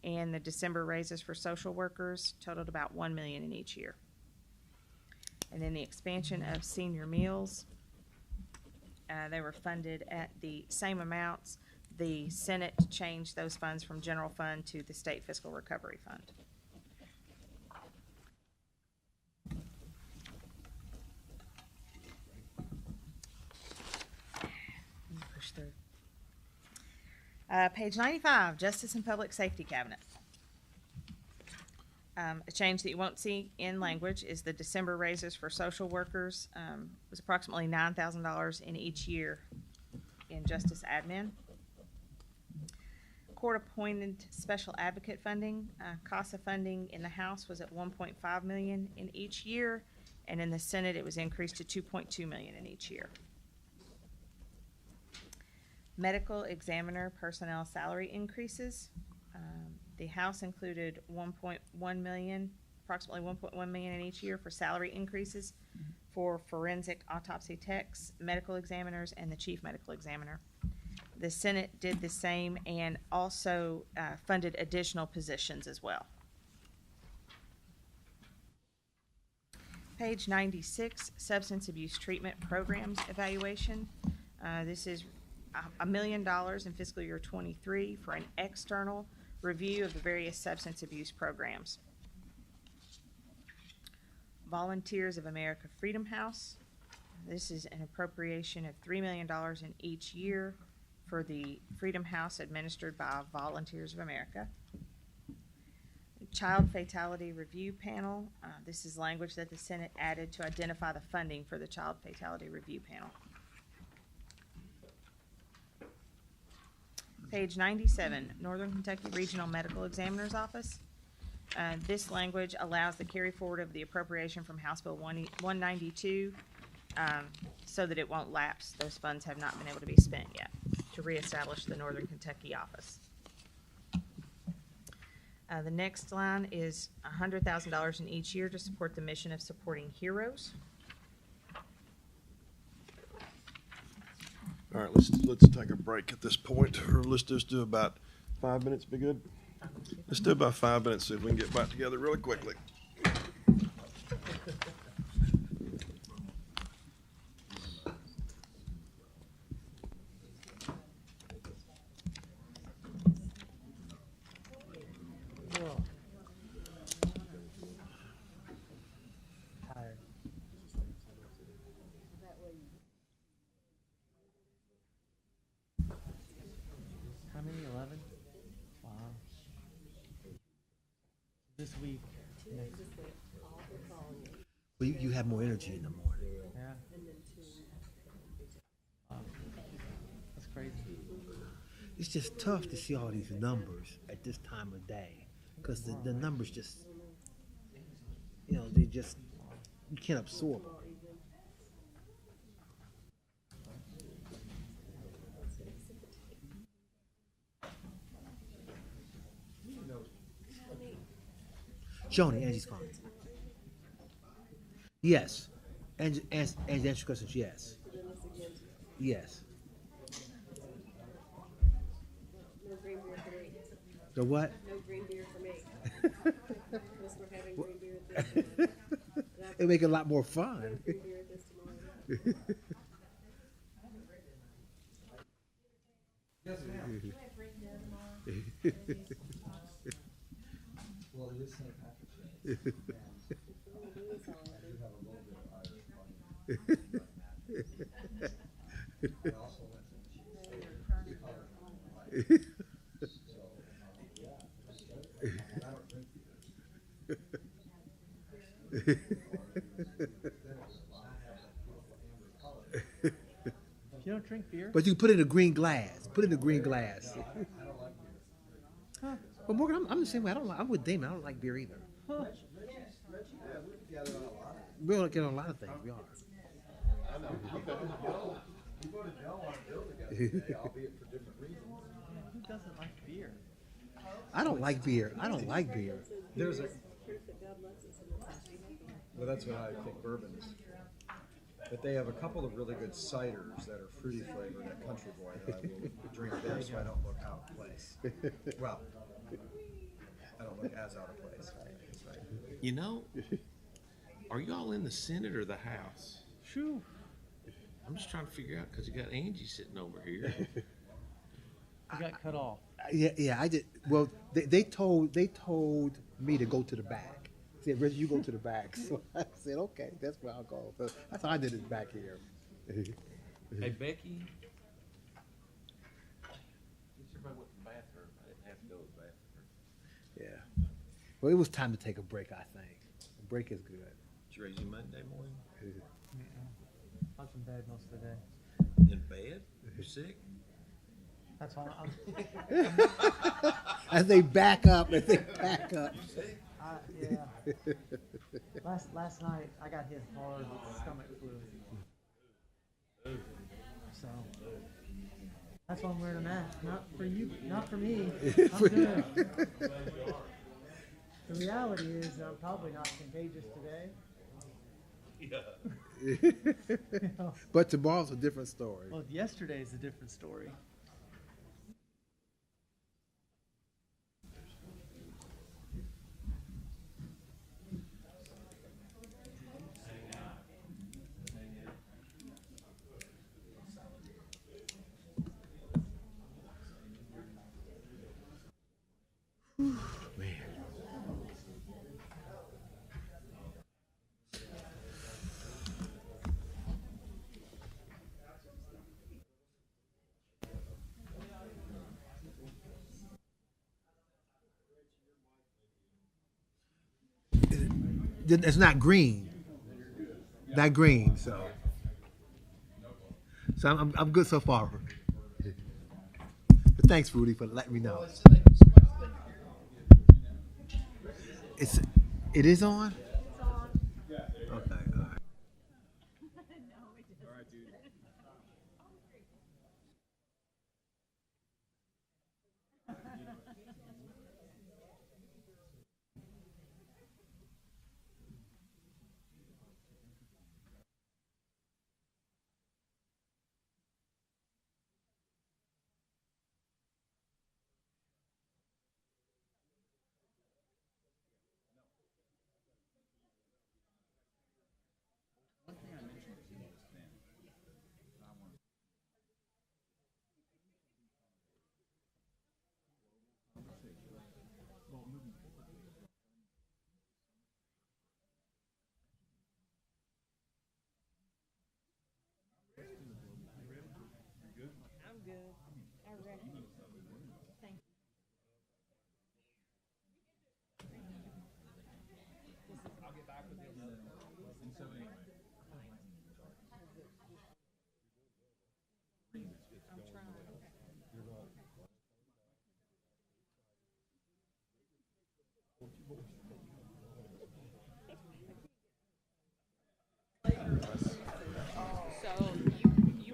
And the December raises for social workers totaled about $1 million in each year. And then the expansion of senior meals, they were funded at the same amounts. The Senate changed those funds from general fund to the State Fiscal Recovery Fund. Push through. Page 95, Justice and Public Safety Cabinet. A change that you won't see in language is the December raises for social workers was approximately $9,000 in each year in Justice Admin. Court-appointed special advocate funding, CASA funding in the House was at $1.5 million in each year, and in the Senate it was increased to $2.2 million in each year. Medical examiner personnel salary increases. The House included $1.1 million, approximately $1.1 million in each year for salary increases for forensic autopsy techs, medical examiners, and the chief medical examiner. The Senate did the same and also funded additional positions as well. Page 96, Substance Abuse Treatment Programs Evaluation. This is $1 million in fiscal year 23 for an external review of the various substance abuse programs. Volunteers of America Freedom House. This is an appropriation of $3 million in each year for the Freedom House administered by Volunteers of America. Child Fatality Review Panel. This is language that the Senate added to identify the funding for the Child Fatality Review Panel. Page 97, Northern Kentucky Regional Medical Examiner's Office. This language allows the carry forward of the appropriation from House Bill 192 so that it won't lapse. Those funds have not been able to be spent yet to reestablish the Northern Kentucky office. The next line is $100,000 in each year to support the mission of supporting heroes. All right, let's take a break at this point, or let's just do about 5 minutes. Be good. Let's do about 5 minutes, see if we can get back together really quickly. How many? 11? Wow. This week. Next. Well, you have more energy in the morning. Yeah. Wow. That's crazy. It's just tough to see all these numbers at this time of day. because the numbers just, they just, you can't absorb them. Joni, Angie's calling. Yes. Angie, answer your questions, yes. Yes. No green beer for me. The what? No green beer for me. Unless we're having green beer at this time. It'll make it a lot more fun. No green beer at this tomorrow. Yes, ma'am. Well, it is St. Patrick's Day. You don't drink beer? But you put it in a green glass. Put it in a green glass. But Morgan, I'm the same way. I'm with Damon. I don't like beer either. Huh. We don't get on a lot of things. We are. Who doesn't like beer? I don't like beer. I don't like beer. There's a. Well, that's what I think bourbon is. But they have a couple of really good ciders that are fruity flavored at Country Boy that I will drink there so I don't look out of place. Well, I don't look as out of place. You know, are y'all in the Senate or the House? Shoo. I'm just trying to figure out because you got Angie sitting over here. You got cut off. Yeah. I did. Well, they told me to go to the back. Said, Reggie, you go to the back. So I said, okay, that's where I'll go. So that's how I did it back here. Hey, Becky. Everybody went to the bathroom. I didn't have to go to the bathroom. Yeah. Well, it was time to take a break, I think. A break is good. Did you raise you Monday morning? I was in bed most of the day. In bed? You're sick? That's why As they back up. yeah. Last night I got hit hard with stomach flu. So that's why I'm wearing a mask. Not for you, not for me. I'm good. The reality is I'm probably not contagious today. Yeah. But tomorrow's a different story. Well, yesterday's a different story. It's not green. Not green, so I'm good so far. But thanks, Rudy, for letting me know. It is on? Okay, all right.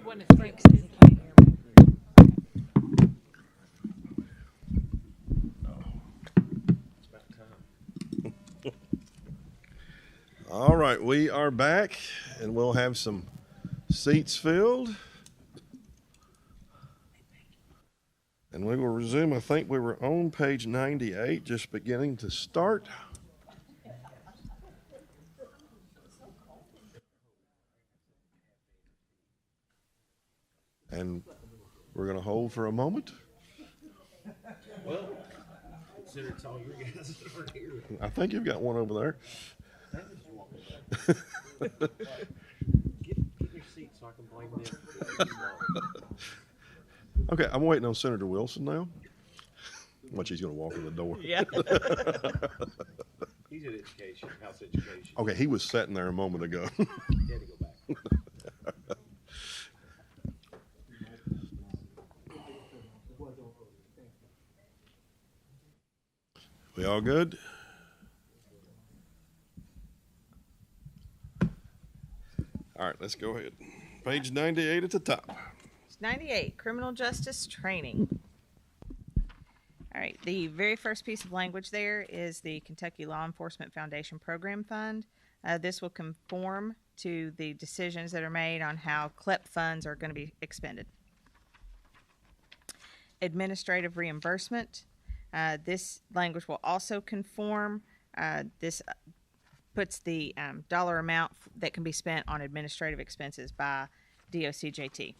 want to speak because he can't hear me. All right, we are back, and we'll have some seats filled. And we will resume. I think we were on page 98, just beginning to start. And we're going to hold for a moment. Well, consider it's all you guys that are here. I think you've got one over there. Get your seat so I can blame them. Okay, I'm waiting on Senator Wilson now. Watch, he's going to walk in the door. Yeah. He's at education, house education. Okay, he was sitting there a moment ago. He had to go back. We all good? All right, let's go ahead. Page 98 at the top. 98, criminal justice training. All right, the very first piece of language there is the Kentucky Law Enforcement Foundation Program Fund. This will conform to the decisions that are made on how CLEP funds are going to be expended. Administrative reimbursement. This language will also conform. This puts the dollar amount that can be spent on administrative expenses by DOCJT.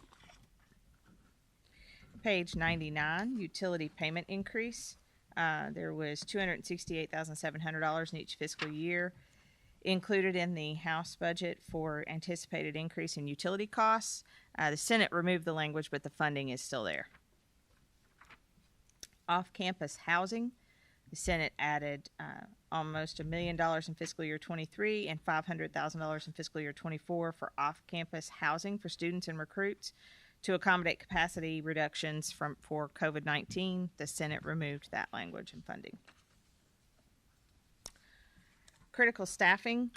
Page 99, utility payment increase. There was $268,700 in each fiscal year included in the House budget for anticipated increase in utility costs. The Senate removed the language, but the funding is still there. Off-campus housing. The Senate added almost $1 million in fiscal year 23 and $500,000 in fiscal year 24 for off-campus housing for students and recruits to accommodate capacity reductions for COVID-19. The Senate removed that language and funding. Critical staffing.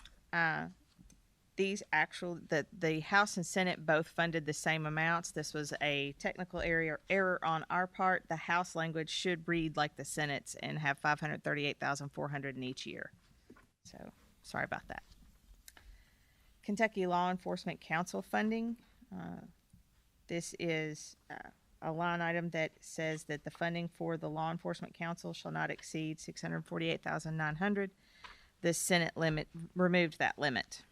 The House and Senate both funded the same amounts. This was a technical error on our part. The House language should read like the Senate's and have $538,400 in each year. So sorry about that. Kentucky Law Enforcement Council funding. This is a line item that says that the funding for the Law Enforcement Council shall not exceed $648,900. The Senate removed that limit.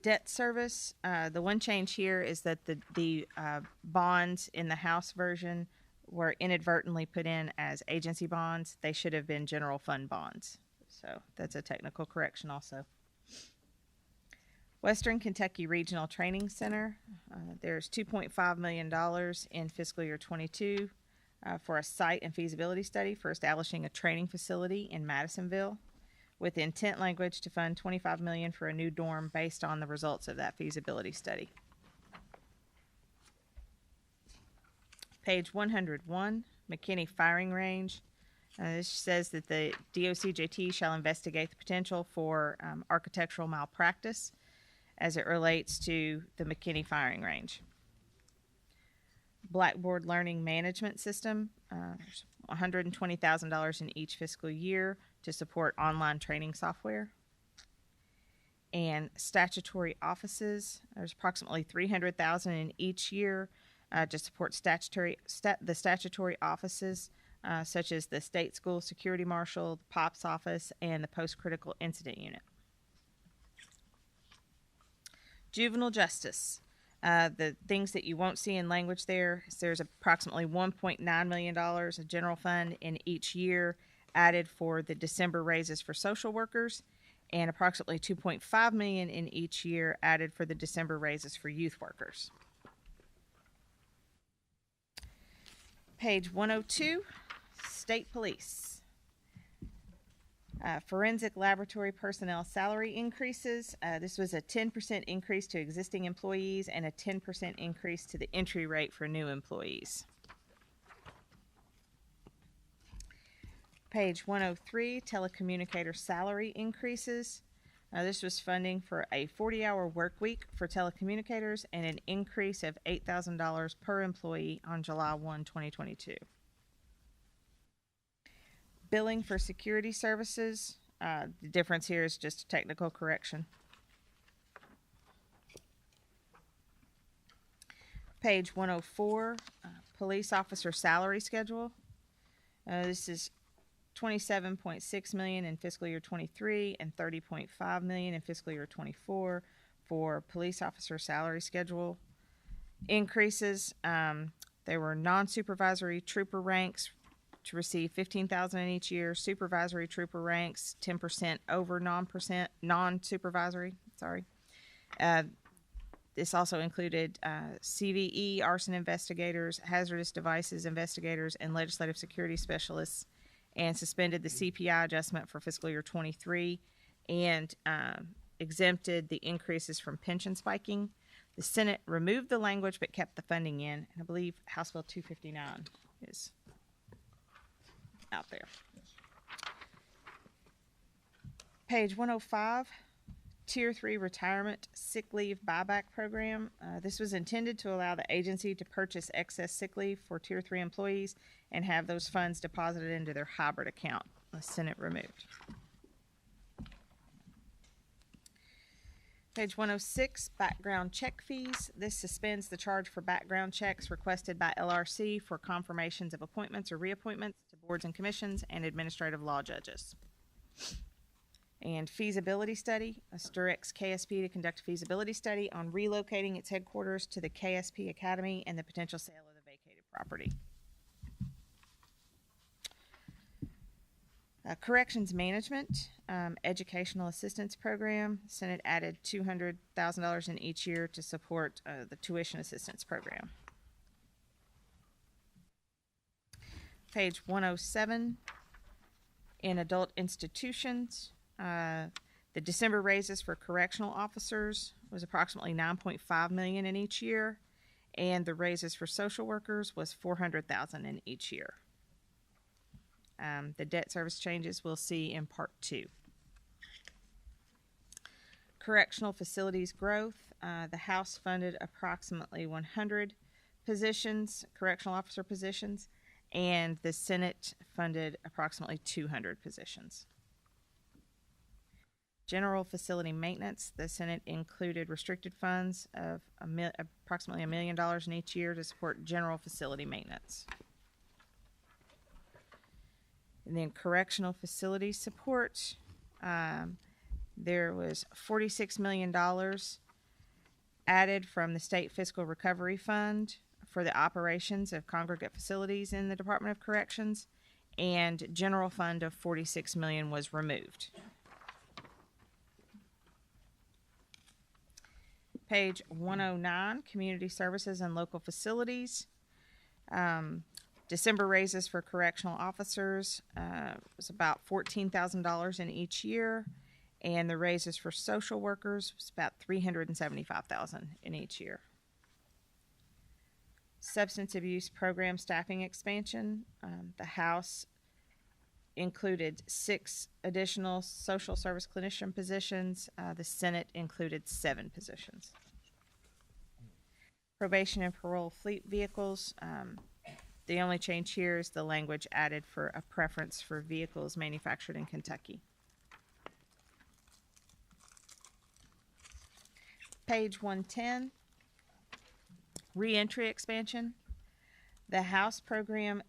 Debt service. The one change here is that the bonds in the House version were inadvertently put in as agency bonds. They should have been general fund bonds. So that's a technical correction also. Western Kentucky Regional Training Center. There's $2.5 million in fiscal year 22 for a site and feasibility study for establishing a training facility in Madisonville, with intent language to fund $25 million for a new dorm based on the results of that feasibility study. Page 101, McKinney Firing Range. This says that the DOCJT shall investigate the potential for architectural malpractice as it relates to the McKinney Firing Range. Blackboard Learning Management System, $120,000 in each fiscal year to support online training software. And statutory offices, there's approximately $300,000 in each year to support the statutory offices, such as the State School Security Marshal, the POPS office, and the Post-Critical Incident Unit. Juvenile justice. The things that you won't see in language there's approximately $1.9 million of general fund in each year added for the December raises for social workers, and approximately $2.5 million in each year added for the December raises for youth workers. Page 102, State Police. Forensic laboratory personnel salary increases. This was a 10% increase to existing employees and a 10% increase to the entry rate for new employees. Page 103, telecommunicator salary increases. This was funding for a 40-hour work week for telecommunicators and an increase of $8,000 per employee on July 1, 2022. Billing for security services. The difference here is just a technical correction. Page 104, police officer salary schedule. This is $27.6 million in fiscal year 23 and $30.5 million in fiscal year 24 for police officer salary schedule increases. There were non-supervisory trooper ranks to receive $15,000 in each year. Supervisory trooper ranks 10% over non-supervisory. Sorry. This also included CVE, arson investigators, hazardous devices investigators, and legislative security specialists, and suspended the CPI adjustment for fiscal year 23 and exempted the increases from pension spiking. The Senate removed the language but kept the funding in, and I believe House Bill 259 is out there. Page 105. Tier 3 Retirement Sick Leave Buyback Program. This was intended to allow the agency to purchase excess sick leave for Tier 3 employees and have those funds deposited into their hybrid account. The Senate removed. Page 106, Background Check Fees. This suspends the charge for background checks requested by LRC for confirmations of appointments or reappointments to boards and commissions and administrative law judges. And feasibility study. This directs KSP to conduct a feasibility study on relocating its headquarters to the KSP Academy and the potential sale of the vacated property. Corrections Management, Educational Assistance Program. Senate added $200,000 in each year to support the Tuition Assistance Program. Page 107, in Adult Institutions. The December raises for correctional officers was approximately $9.5 million in each year, and the raises for social workers was $400,000 in each year. The debt service changes we'll see in Part 2. Correctional facilities growth. The House funded approximately 100 positions, correctional officer positions, and the Senate funded approximately 200 positions. General facility maintenance, the Senate included restricted funds of approximately $1 million in each year to support general facility maintenance. And then correctional facility support, there was $46 million added from the State Fiscal Recovery Fund for the operations of congregate facilities in the Department of Corrections, and general fund of $46 million was removed. Page 109, Community Services and Local Facilities. December raises for correctional officers was about $14,000 in each year, and the raises for social workers was about $375,000 in each year. Substance abuse program staffing expansion. The House included 6 additional social service clinician positions. The Senate included 7 positions. Probation and parole fleet vehicles. The only change here is the language added for a preference for vehicles manufactured in Kentucky. Page 110, reentry expansion. The House program,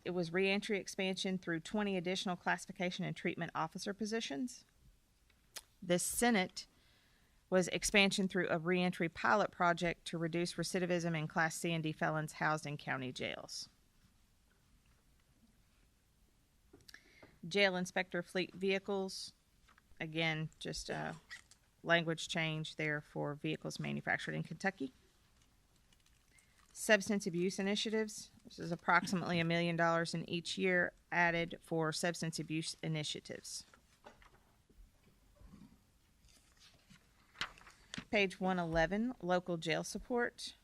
it was reentry expansion through 20 additional classification and treatment officer positions. The Senate was expansion through a reentry pilot project to reduce recidivism in Class C and D felons housed in county jails. Jail inspector fleet vehicles, again, just a language change there for vehicles manufactured in Kentucky. Substance abuse initiatives, this is approximately $1 million in each year added for substance abuse initiatives. Page 111, local jail support.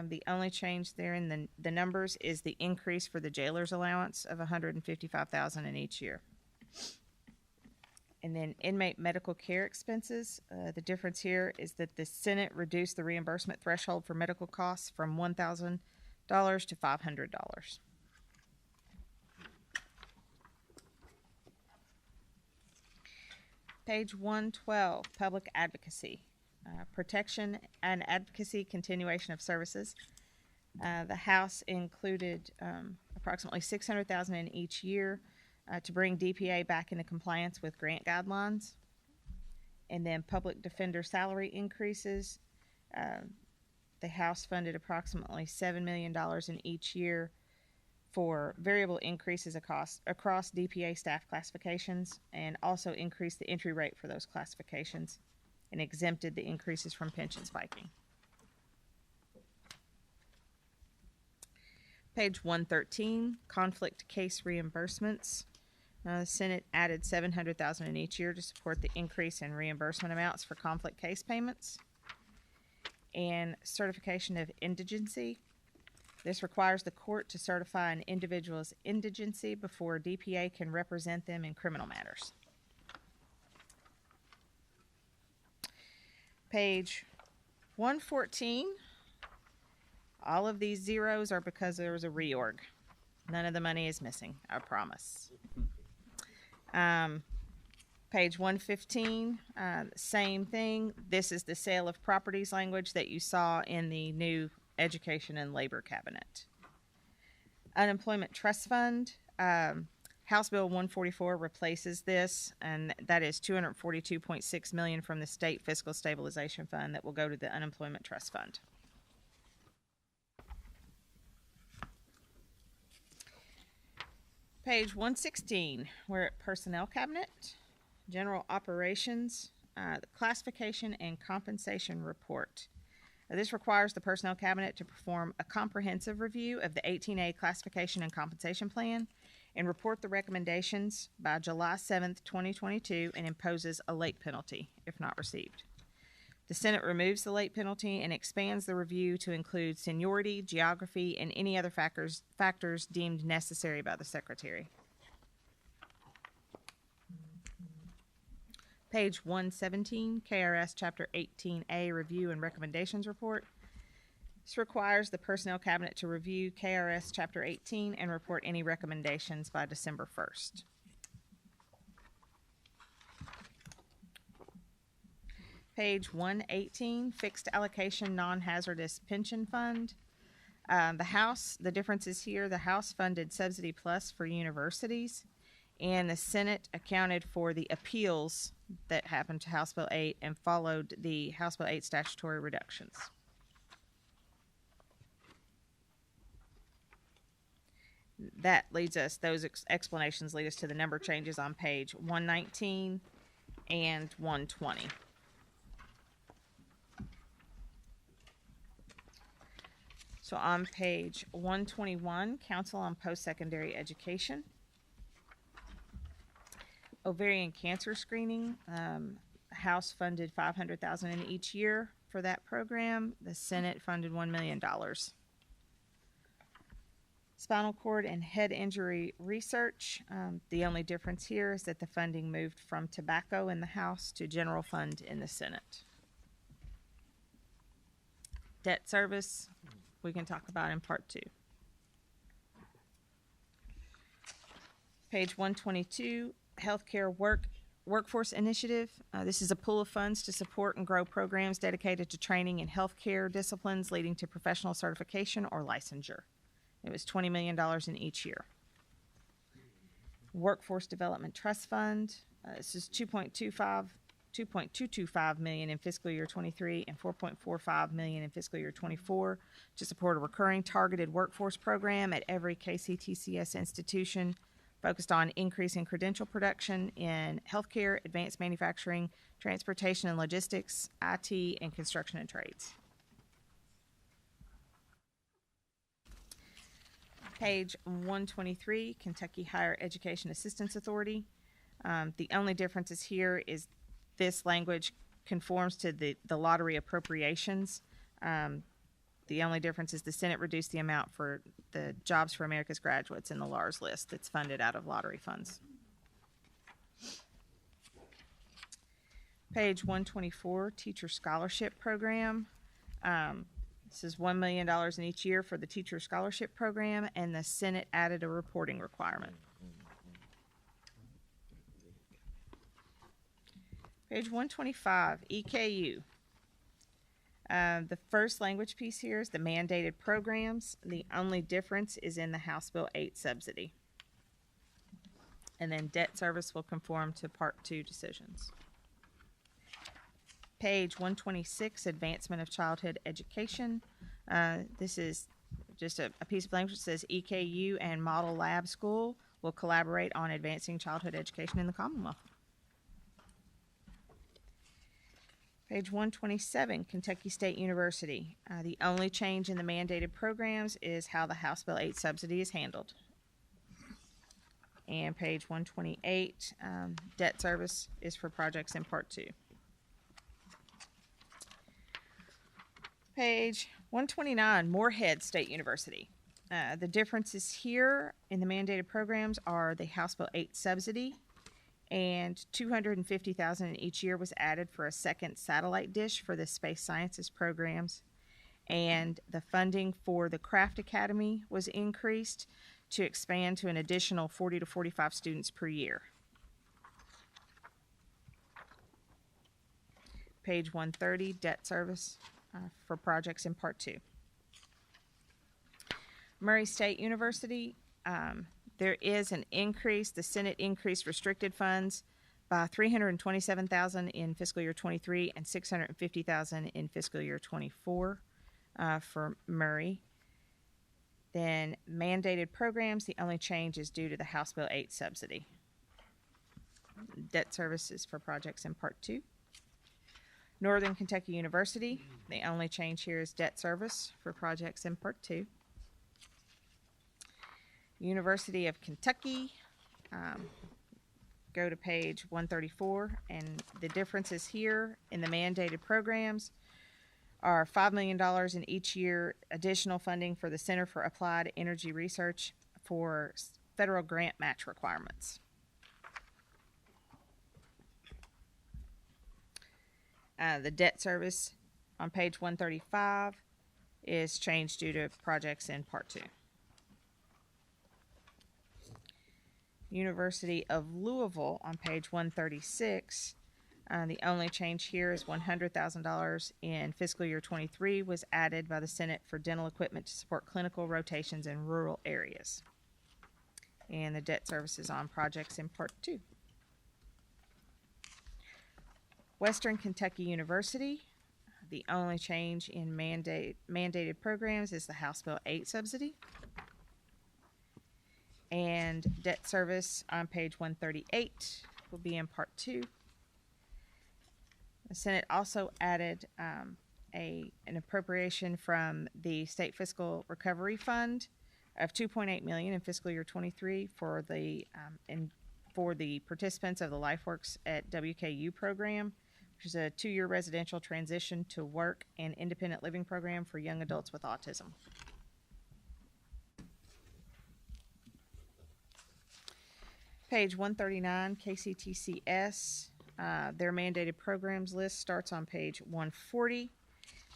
The only change there in the numbers is the increase for the jailer's allowance of $155,000 in each year. And then inmate medical care expenses. The difference here is that the Senate reduced the reimbursement threshold for medical costs from $1,000 to $500. Page 112, Public Advocacy. Protection and Advocacy Continuation of Services. The House included approximately $600,000 in each year to bring DPA back into compliance with grant guidelines. And then public defender salary increases. The House funded approximately $7 million in each year for variable increases across DPA staff classifications, and also increased the entry rate for those classifications and exempted the increases from pension spiking. Page 113, conflict case reimbursements. The Senate added $700,000 in each year to support the increase in reimbursement amounts for conflict case payments. And certification of indigency. This requires the court to certify an individual's indigency before DPA can represent them in criminal matters. Page 114. All of these zeros are because there was a reorg. None of the money is missing, I promise. Page 115, same thing. This is the sale of properties language that you saw in the new Education and Labor Cabinet. Unemployment Trust Fund, House Bill 144 replaces this, and that is $242.6 million from the State Fiscal Stabilization Fund that will go to the Unemployment Trust Fund. Page 116, we're at Personnel Cabinet, General Operations, the Classification and Compensation Report. This requires the Personnel Cabinet to perform a comprehensive review of the 18A Classification and Compensation Plan and report the recommendations by July 7th, 2022, and imposes a late penalty if not received. The Senate removes the late penalty and expands the review to include seniority, geography, and any other factors deemed necessary by the Secretary. Page 117, KRS Chapter 18A Review and Recommendations Report. This requires the Personnel Cabinet to review KRS Chapter 18 and report any recommendations by December 1st. Page 118, Fixed Allocation Non-Hazardous Pension Fund. The difference is here, the House funded Subsidy Plus for universities, and the Senate accounted for the appeals that happened to House Bill 8 and followed the House Bill 8 statutory reductions. That leads us, those explanations lead us to the number changes on page 119 and 120. So on page 121, Council on Post-Secondary Education. Ovarian cancer screening, House funded $500,000 in each year for that program. The Senate funded $1 million. Spinal cord and head injury research. The only difference here is that the funding moved from tobacco in the House to general fund in the Senate. Debt service, we can talk about in part 2. Page 122, Healthcare Workforce Initiative. This is a pool of funds to support and grow programs dedicated to training in healthcare disciplines leading to professional certification or licensure. It was $20 million in each year. Workforce Development Trust Fund. This is $2.225 million in fiscal year 23 and $4.45 million in fiscal year 24 to support a recurring targeted workforce program at every KCTCS institution focused on increasing credential production in healthcare, advanced manufacturing, transportation and logistics, IT, and construction and trades. Page 123, Kentucky Higher Education Assistance Authority. The only differences here is this language conforms to the lottery appropriations. The only difference is the Senate reduced the amount for the Jobs for America's Graduates in the LARS list that's funded out of lottery funds. Page 124, Teacher Scholarship Program. This is $1 million in each year for the Teacher Scholarship Program, and the Senate added a reporting requirement. Page 125, EKU. The first language piece here is the mandated programs. The only difference is in the House Bill 8 subsidy. And then debt service will conform to Part 2 decisions. Page 126, Advancement of Childhood Education. This is just a piece of language that says EKU and Model Lab School will collaborate on advancing childhood education in the Commonwealth. Page 127, Kentucky State University. The only change in the mandated programs is how the House Bill 8 subsidy is handled. And page 128, debt service is for projects in Part 2. Page 129, Morehead State University. The differences here in the mandated programs are the House Bill 8 subsidy, and $250,000 each year was added for a second satellite dish for the space sciences programs, and the funding for the Craft Academy was increased to expand to an additional 40 to 45 students per year. Page 130, debt service for projects in Part 2. Murray State University, there is an increase. The Senate increased restricted funds by $327,000 in fiscal year 23 and $650,000 in fiscal year 24 for Murray. Then mandated programs, the only change is due to the House Bill 8 subsidy. Debt services for projects in Part 2. Northern Kentucky University, the only change here is debt service for projects in Part 2. University of Kentucky, go to page 134, and the differences here in the mandated programs are $5 million in each year additional funding for the Center for Applied Energy Research for federal grant match requirements. The debt service on page 135 is changed due to projects in Part 2. University of Louisville on page 136, the only change here is $100,000 in fiscal year 23 was added by the Senate for dental equipment to support clinical rotations in rural areas. And the debt services on projects in Part 2. Western Kentucky University, the only change in mandated programs is the House Bill 8 subsidy. And debt service on page 138 will be in Part 2. The Senate also added an appropriation from the State Fiscal Recovery Fund of $2.8 million in fiscal year 23 for the participants of the LifeWorks at WKU program, which is a 2-year residential transition to work and independent living program for young adults with autism. Page 139, KCTCS, their mandated programs list starts on page 140.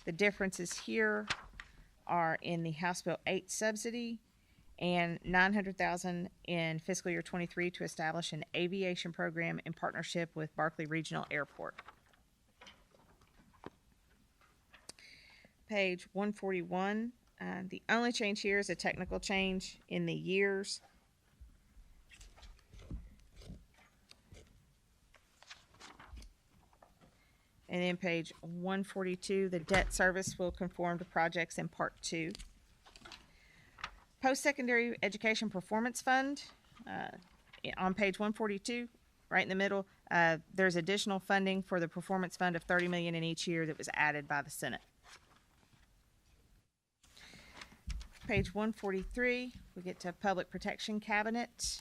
The differences here are in the House Bill 8 subsidy and $900,000 in fiscal year 23 to establish an aviation program in partnership with Barkley Regional Airport. Page 141, the only change here is a technical change in the years. And then page 142, the debt service will conform to projects in Part 2. Post-secondary education performance fund, on page 142, right in the middle, there's additional funding for the performance fund of $30 million in each year that was added by the Senate. Page 143, we get to Public Protection Cabinet,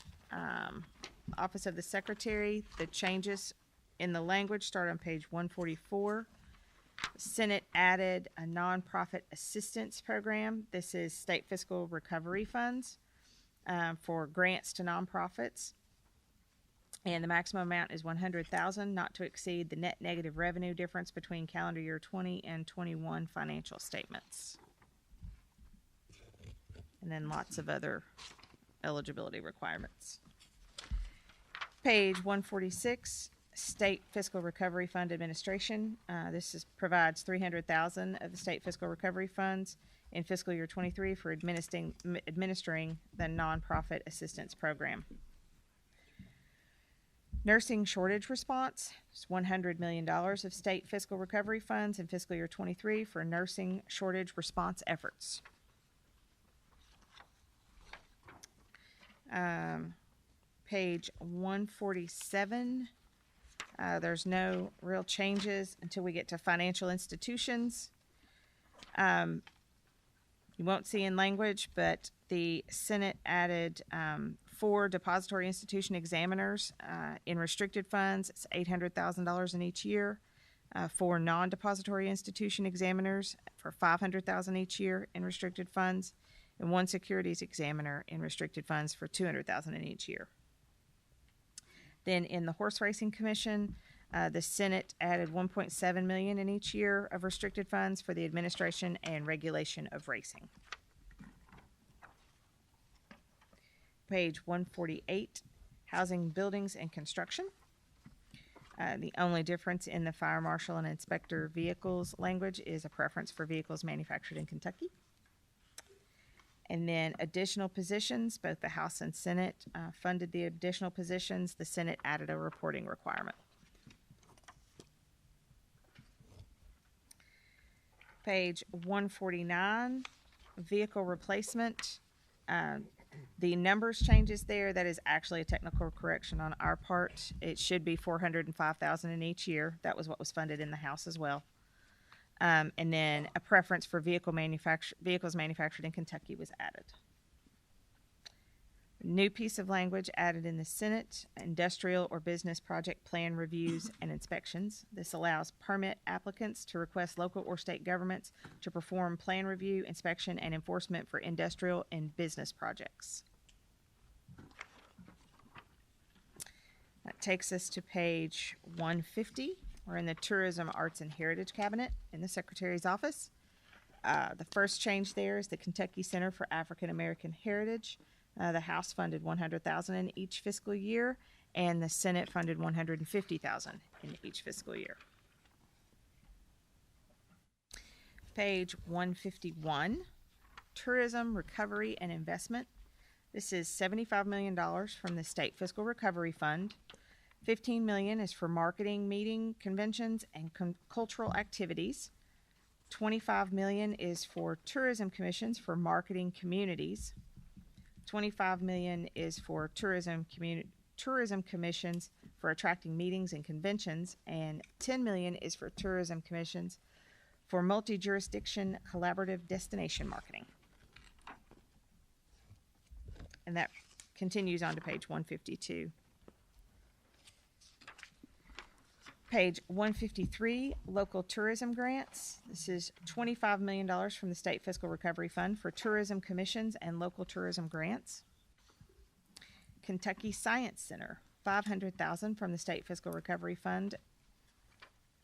Office of the Secretary. The changes in the language start on page 144. The Senate added a nonprofit assistance program. This is state fiscal recovery funds for grants to nonprofits. And the maximum amount is 100,000, not to exceed the net negative revenue difference between calendar year 20 and 21 financial statements. And then lots of other eligibility requirements. Page 146, State Fiscal Recovery Fund Administration. Provides 300,000 of the state fiscal recovery funds in fiscal year 23 for administering the nonprofit assistance program. Nursing shortage response is $100 million of state fiscal recovery funds in fiscal year 23 for nursing shortage response efforts. Page 147, there's no real changes until we get to financial institutions. You won't see in language, but the Senate added 4 depository institution examiners in restricted funds. It's $800,000 in each year. 4 non-depository institution examiners for $500,000 each year in restricted funds, and 1 securities examiner in restricted funds for $200,000 in each year. Then in the Horse Racing Commission, the Senate added $1.7 million in each year of restricted funds for the administration and regulation of racing. Page 148, Housing, Buildings, and Construction. The only difference in the fire marshal and inspector vehicles language is a preference for vehicles manufactured in Kentucky. And then additional positions, both the House and Senate funded the additional positions. The Senate added a reporting requirement. Page 149, vehicle replacement. The numbers changes there. That is actually a technical correction on our part. It should be $405,000 in each year. That was what was funded in the House as well. And then a preference for vehicles manufactured in Kentucky was added. New piece of language added in the Senate: industrial or business project plan reviews and inspections. This allows permit applicants to request local or state governments to perform plan review, inspection, and enforcement for industrial and business projects. That takes us to page 150. We're in the Tourism, Arts, and Heritage Cabinet in the Secretary's office. The first change there is the Kentucky Center for African American Heritage. The House funded $100,000 in each fiscal year, and the Senate funded $150,000 in each fiscal year. Page 151, Tourism, Recovery, and Investment. This is $75 million from the State Fiscal Recovery Fund. $15 million is for marketing, meeting, conventions, and cultural activities. $25 million is for tourism commissions for marketing communities. $25 million is for tourism commissions for attracting meetings and conventions, and $10 million is for tourism commissions for multi-jurisdiction collaborative destination marketing. And that continues on to page 152. Page 153, local tourism grants. This is $25 million from the State Fiscal Recovery Fund for tourism commissions and local tourism grants. Kentucky Science Center, $500,000 from the State Fiscal Recovery Fund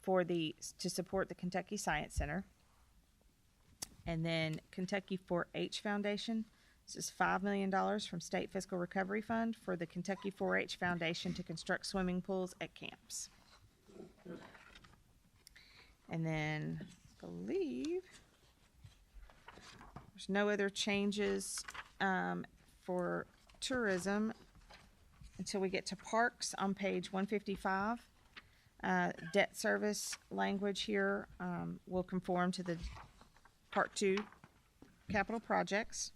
to support the Kentucky Science Center. And then Kentucky 4-H Foundation. This is $5 million from State Fiscal Recovery Fund for the Kentucky 4-H Foundation to construct swimming pools at camps. And then I believe there's no other changes for tourism until we get to parks on page 155. Debt service language here will conform to the Part 2 capital projects.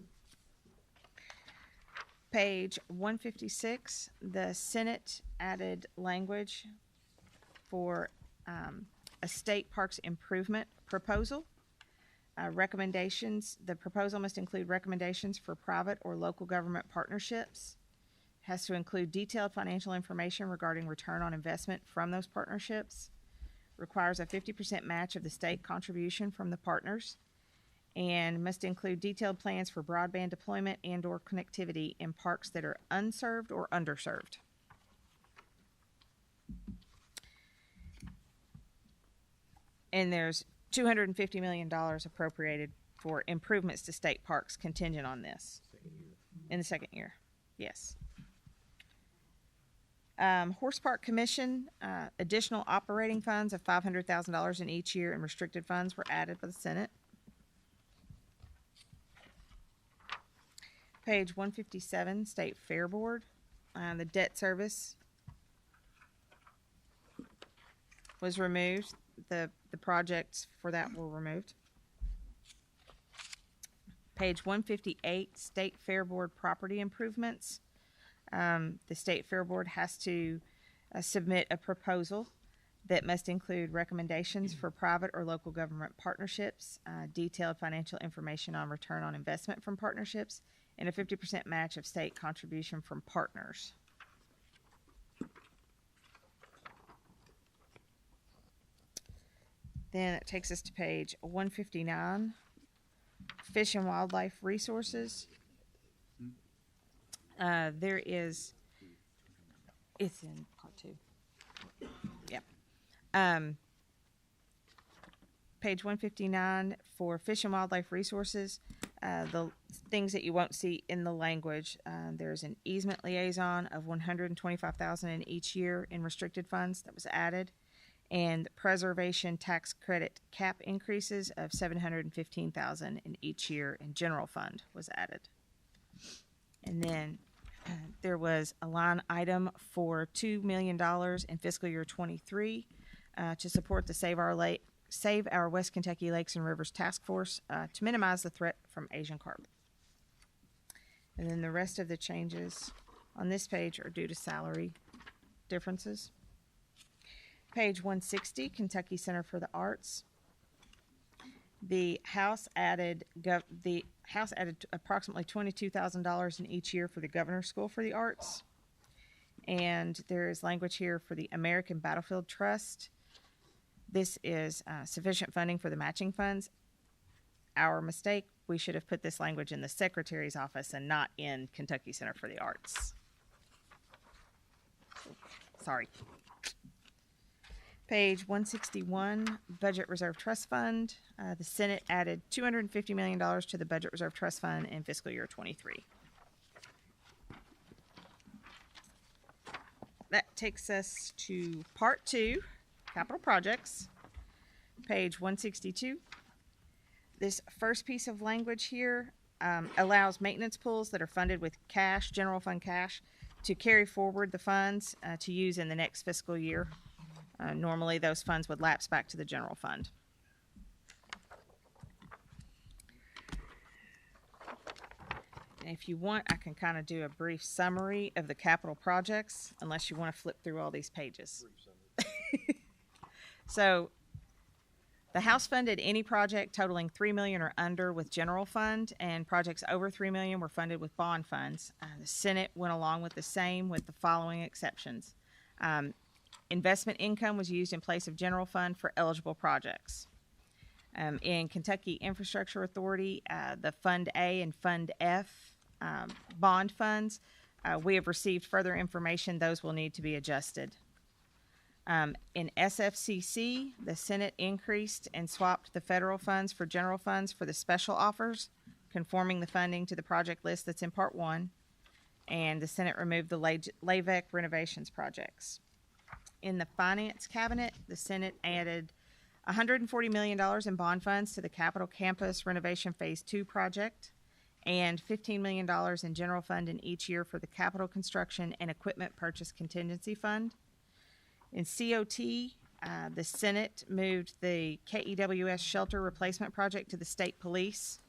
Page 156, the Senate added language for a state parks improvement proposal. Recommendations, the proposal must include recommendations for private or local government partnerships. Has to include detailed financial information regarding return on investment from those partnerships. Requires a 50% match of the state contribution from the partners, and must include detailed plans for broadband deployment and/or connectivity in parks that are unserved or underserved. And there's $250 million appropriated for improvements to state parks contingent on this. In the second year, yes. Horse Park Commission, additional operating funds of $500,000 in each year and restricted funds were added by the Senate. Page 157, State Fair Board. The debt service was removed. The projects for that were removed. Page 158, State Fair Board property improvements. The State Fair Board has to submit a proposal that must include recommendations for private or local government partnerships, detailed financial information on return on investment from partnerships, and a 50% match of state contribution from partners. Then it takes us to page 159, Fish and Wildlife Resources. It's in part 2. Yep. Page 159 for Fish and Wildlife Resources. The things that you won't see in the language, there's an easement liaison of $125,000 in each year in restricted funds that was added, and preservation tax credit cap increases of $715,000 in each year in general fund was added. And then there was a line item for $2 million in fiscal year 23 to support the Save Our West Kentucky Lakes and Rivers Task Force to minimize the threat from Asian carp. And then the rest of the changes on this page are due to salary differences. Page 160, Kentucky Center for the Arts. The House added approximately $22,000 in each year for the Governor's School for the Arts. And there is language here for the American Battlefield Trust. This is sufficient funding for the matching funds. Our mistake, we should have put this language in the Secretary's office and not in Kentucky Center for the Arts. Sorry. Page 161, Budget Reserve Trust Fund. The Senate added $250 million to the Budget Reserve Trust Fund in fiscal year 23. That takes us to Part 2, Capital Projects, page 162. This first piece of language here allows maintenance pools that are funded with cash, general fund cash, to carry forward the funds to use in the next fiscal year. Normally, those funds would lapse back to the general fund. And if you want, I can kind of do a brief summary of the capital projects, unless you want to flip through all these pages. So, the House funded any project totaling $3 million or under with general fund, and projects over $3 million were funded with bond funds. The Senate went along with the same, with the following exceptions. Investment income was used in place of general fund for eligible projects. In Kentucky Infrastructure Authority, the Fund A and Fund F bond funds, we have received further information. Those will need to be adjusted. In SFCC, the Senate increased and swapped the federal funds for general funds for the special offers, conforming the funding to the project list that's in Part 1. And the Senate removed the LAVEC renovations projects. In the Finance Cabinet, the Senate added $140 million in bond funds to the Capitol Campus Renovation Phase 2 project and $15 million in general fund in each year for the Capitol Construction and Equipment Purchase Contingency Fund. In COT, the Senate moved the KEWS shelter replacement project to the State Police.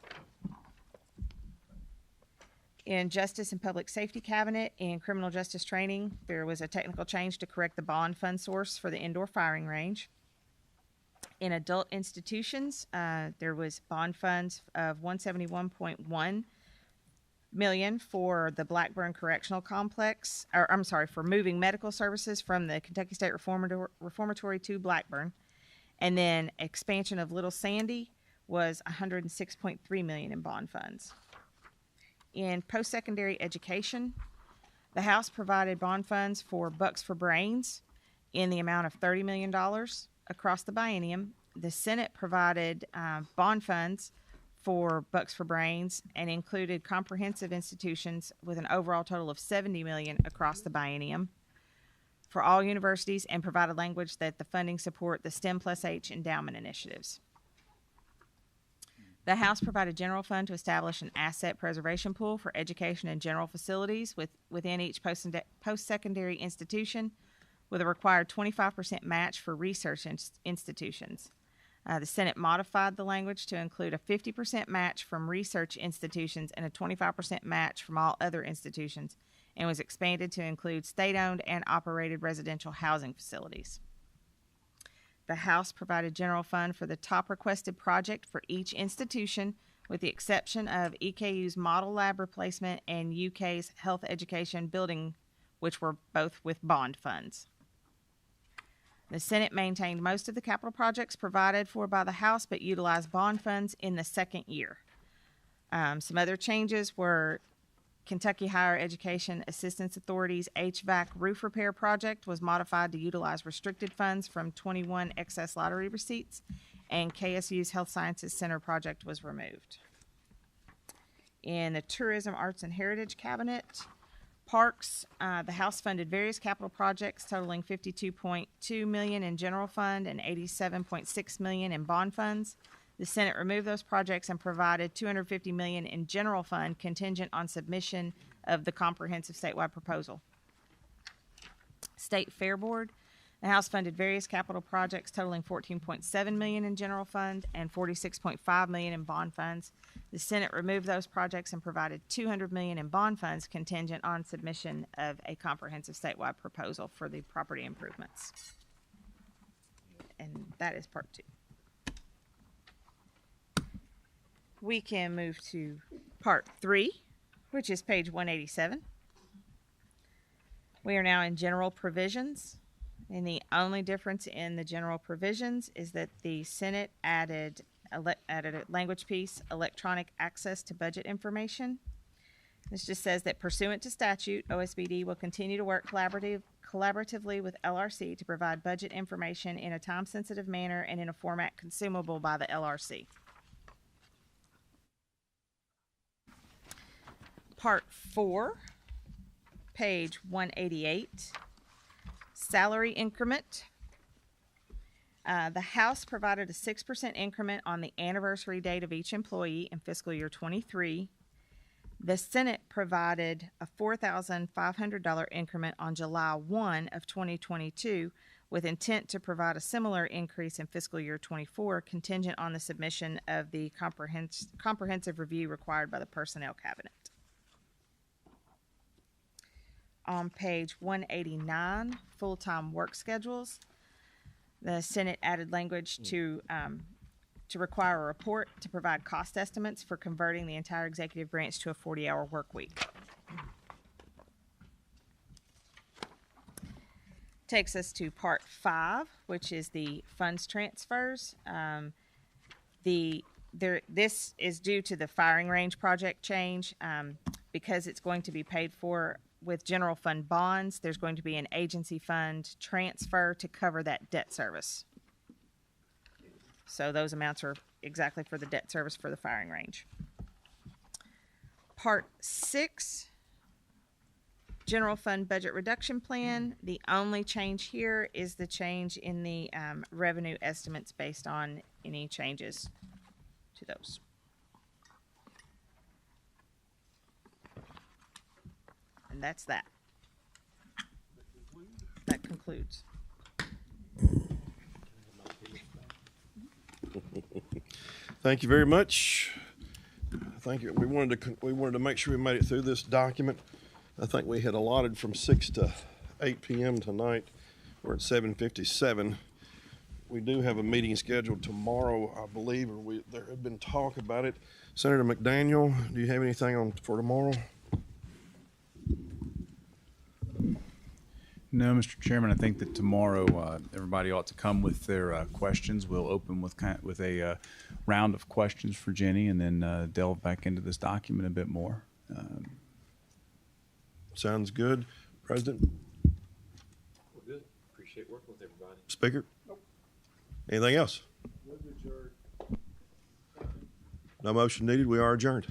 In Justice and Public Safety Cabinet and Criminal Justice Training, there was a technical change to correct the bond fund source for the indoor firing range. In Adult Institutions, there was bond funds of $171.1 million for the Blackburn Correctional Complex, for moving medical services from the Kentucky State Reformatory to Blackburn. And then expansion of Little Sandy was $106.3 million in bond funds. In post-secondary education, the House provided bond funds for Bucks for Brains in the amount of $30 million. across the biennium. The Senate provided bond funds for Bucks for Brains and included comprehensive institutions with an overall total of $70 million across the biennium for all universities, and provided language that the funding support the STEM plus H endowment initiatives. The House provided general fund to establish an asset preservation pool for education and general facilities within each post-secondary institution, with a required 25% match for research institutions. The Senate modified the language to include a 50% match from research institutions and a 25% match from all other institutions, and was expanded to include state-owned and operated residential housing facilities. The House provided general fund for the top requested project for each institution, with the exception of EKU's model lab replacement and UK's health education building, which were both with bond funds. The Senate maintained most of the capital projects provided for by the House, but utilized bond funds in the second year. Some other changes were Kentucky Higher Education Assistance Authority's HVAC roof repair project was modified to utilize restricted funds from 21 excess lottery receipts, and KSU's Health Sciences Center project was removed. In the Tourism, Arts, and Heritage Cabinet, Parks, the House funded various capital projects totaling $52.2 million in general fund and $87.6 million in bond funds. The Senate removed those projects and provided $250 million in general fund contingent on submission of the comprehensive statewide proposal. State Fair Board, the House funded various capital projects totaling $14.7 million in general fund and $46.5 million in bond funds. The Senate removed those projects and provided $200 million in bond funds contingent on submission of a comprehensive statewide proposal for the property improvements. And that is part 2. We can move to part 3, which is page 187. We are now in general provisions, and the only difference in the general provisions is that the Senate added a language piece, electronic access to budget information. This just says that pursuant to statute, OSBD will continue to work collaboratively with LRC to provide budget information in a time-sensitive manner and in a format consumable by the LRC. Part 4, page 188, salary increment. The House provided a 6% increment on the anniversary date of each employee in fiscal year 23. The Senate provided a $4,500 increment on July 1 of 2022, with intent to provide a similar increase in fiscal year 24, contingent on the submission of the comprehensive review required by the Personnel Cabinet. On page 189, full-time work schedules, the Senate added language to require a report to provide cost estimates for converting the entire executive branch to a 40-hour work week. Takes us to part 5, which is the funds transfers. This is due to the firing range project change. Because it's going to be paid for with general fund bonds, there's going to be an agency fund transfer to cover that debt service. So those amounts are exactly for the debt service for the firing range. Part 6, general fund budget reduction plan. The only change here is the change in the revenue estimates based on any changes to those. And that's that. That concludes. Thank you very much. Thank you. We wanted to make sure we made it through this document. I think we had allotted from 6 to 8 p.m. tonight. We're at 7:57. We do have a meeting scheduled tomorrow, I believe, or there had been talk about it. Senator McDaniel, do you have anything for tomorrow? No, Mr. Chairman, I think that tomorrow everybody ought to come with their questions. We'll open with a round of questions for Jenny, and then delve back into this document a bit more. Sounds good. President? Well, good. Appreciate working with everybody. Speaker? Nope. Anything else? No motion needed. We are adjourned.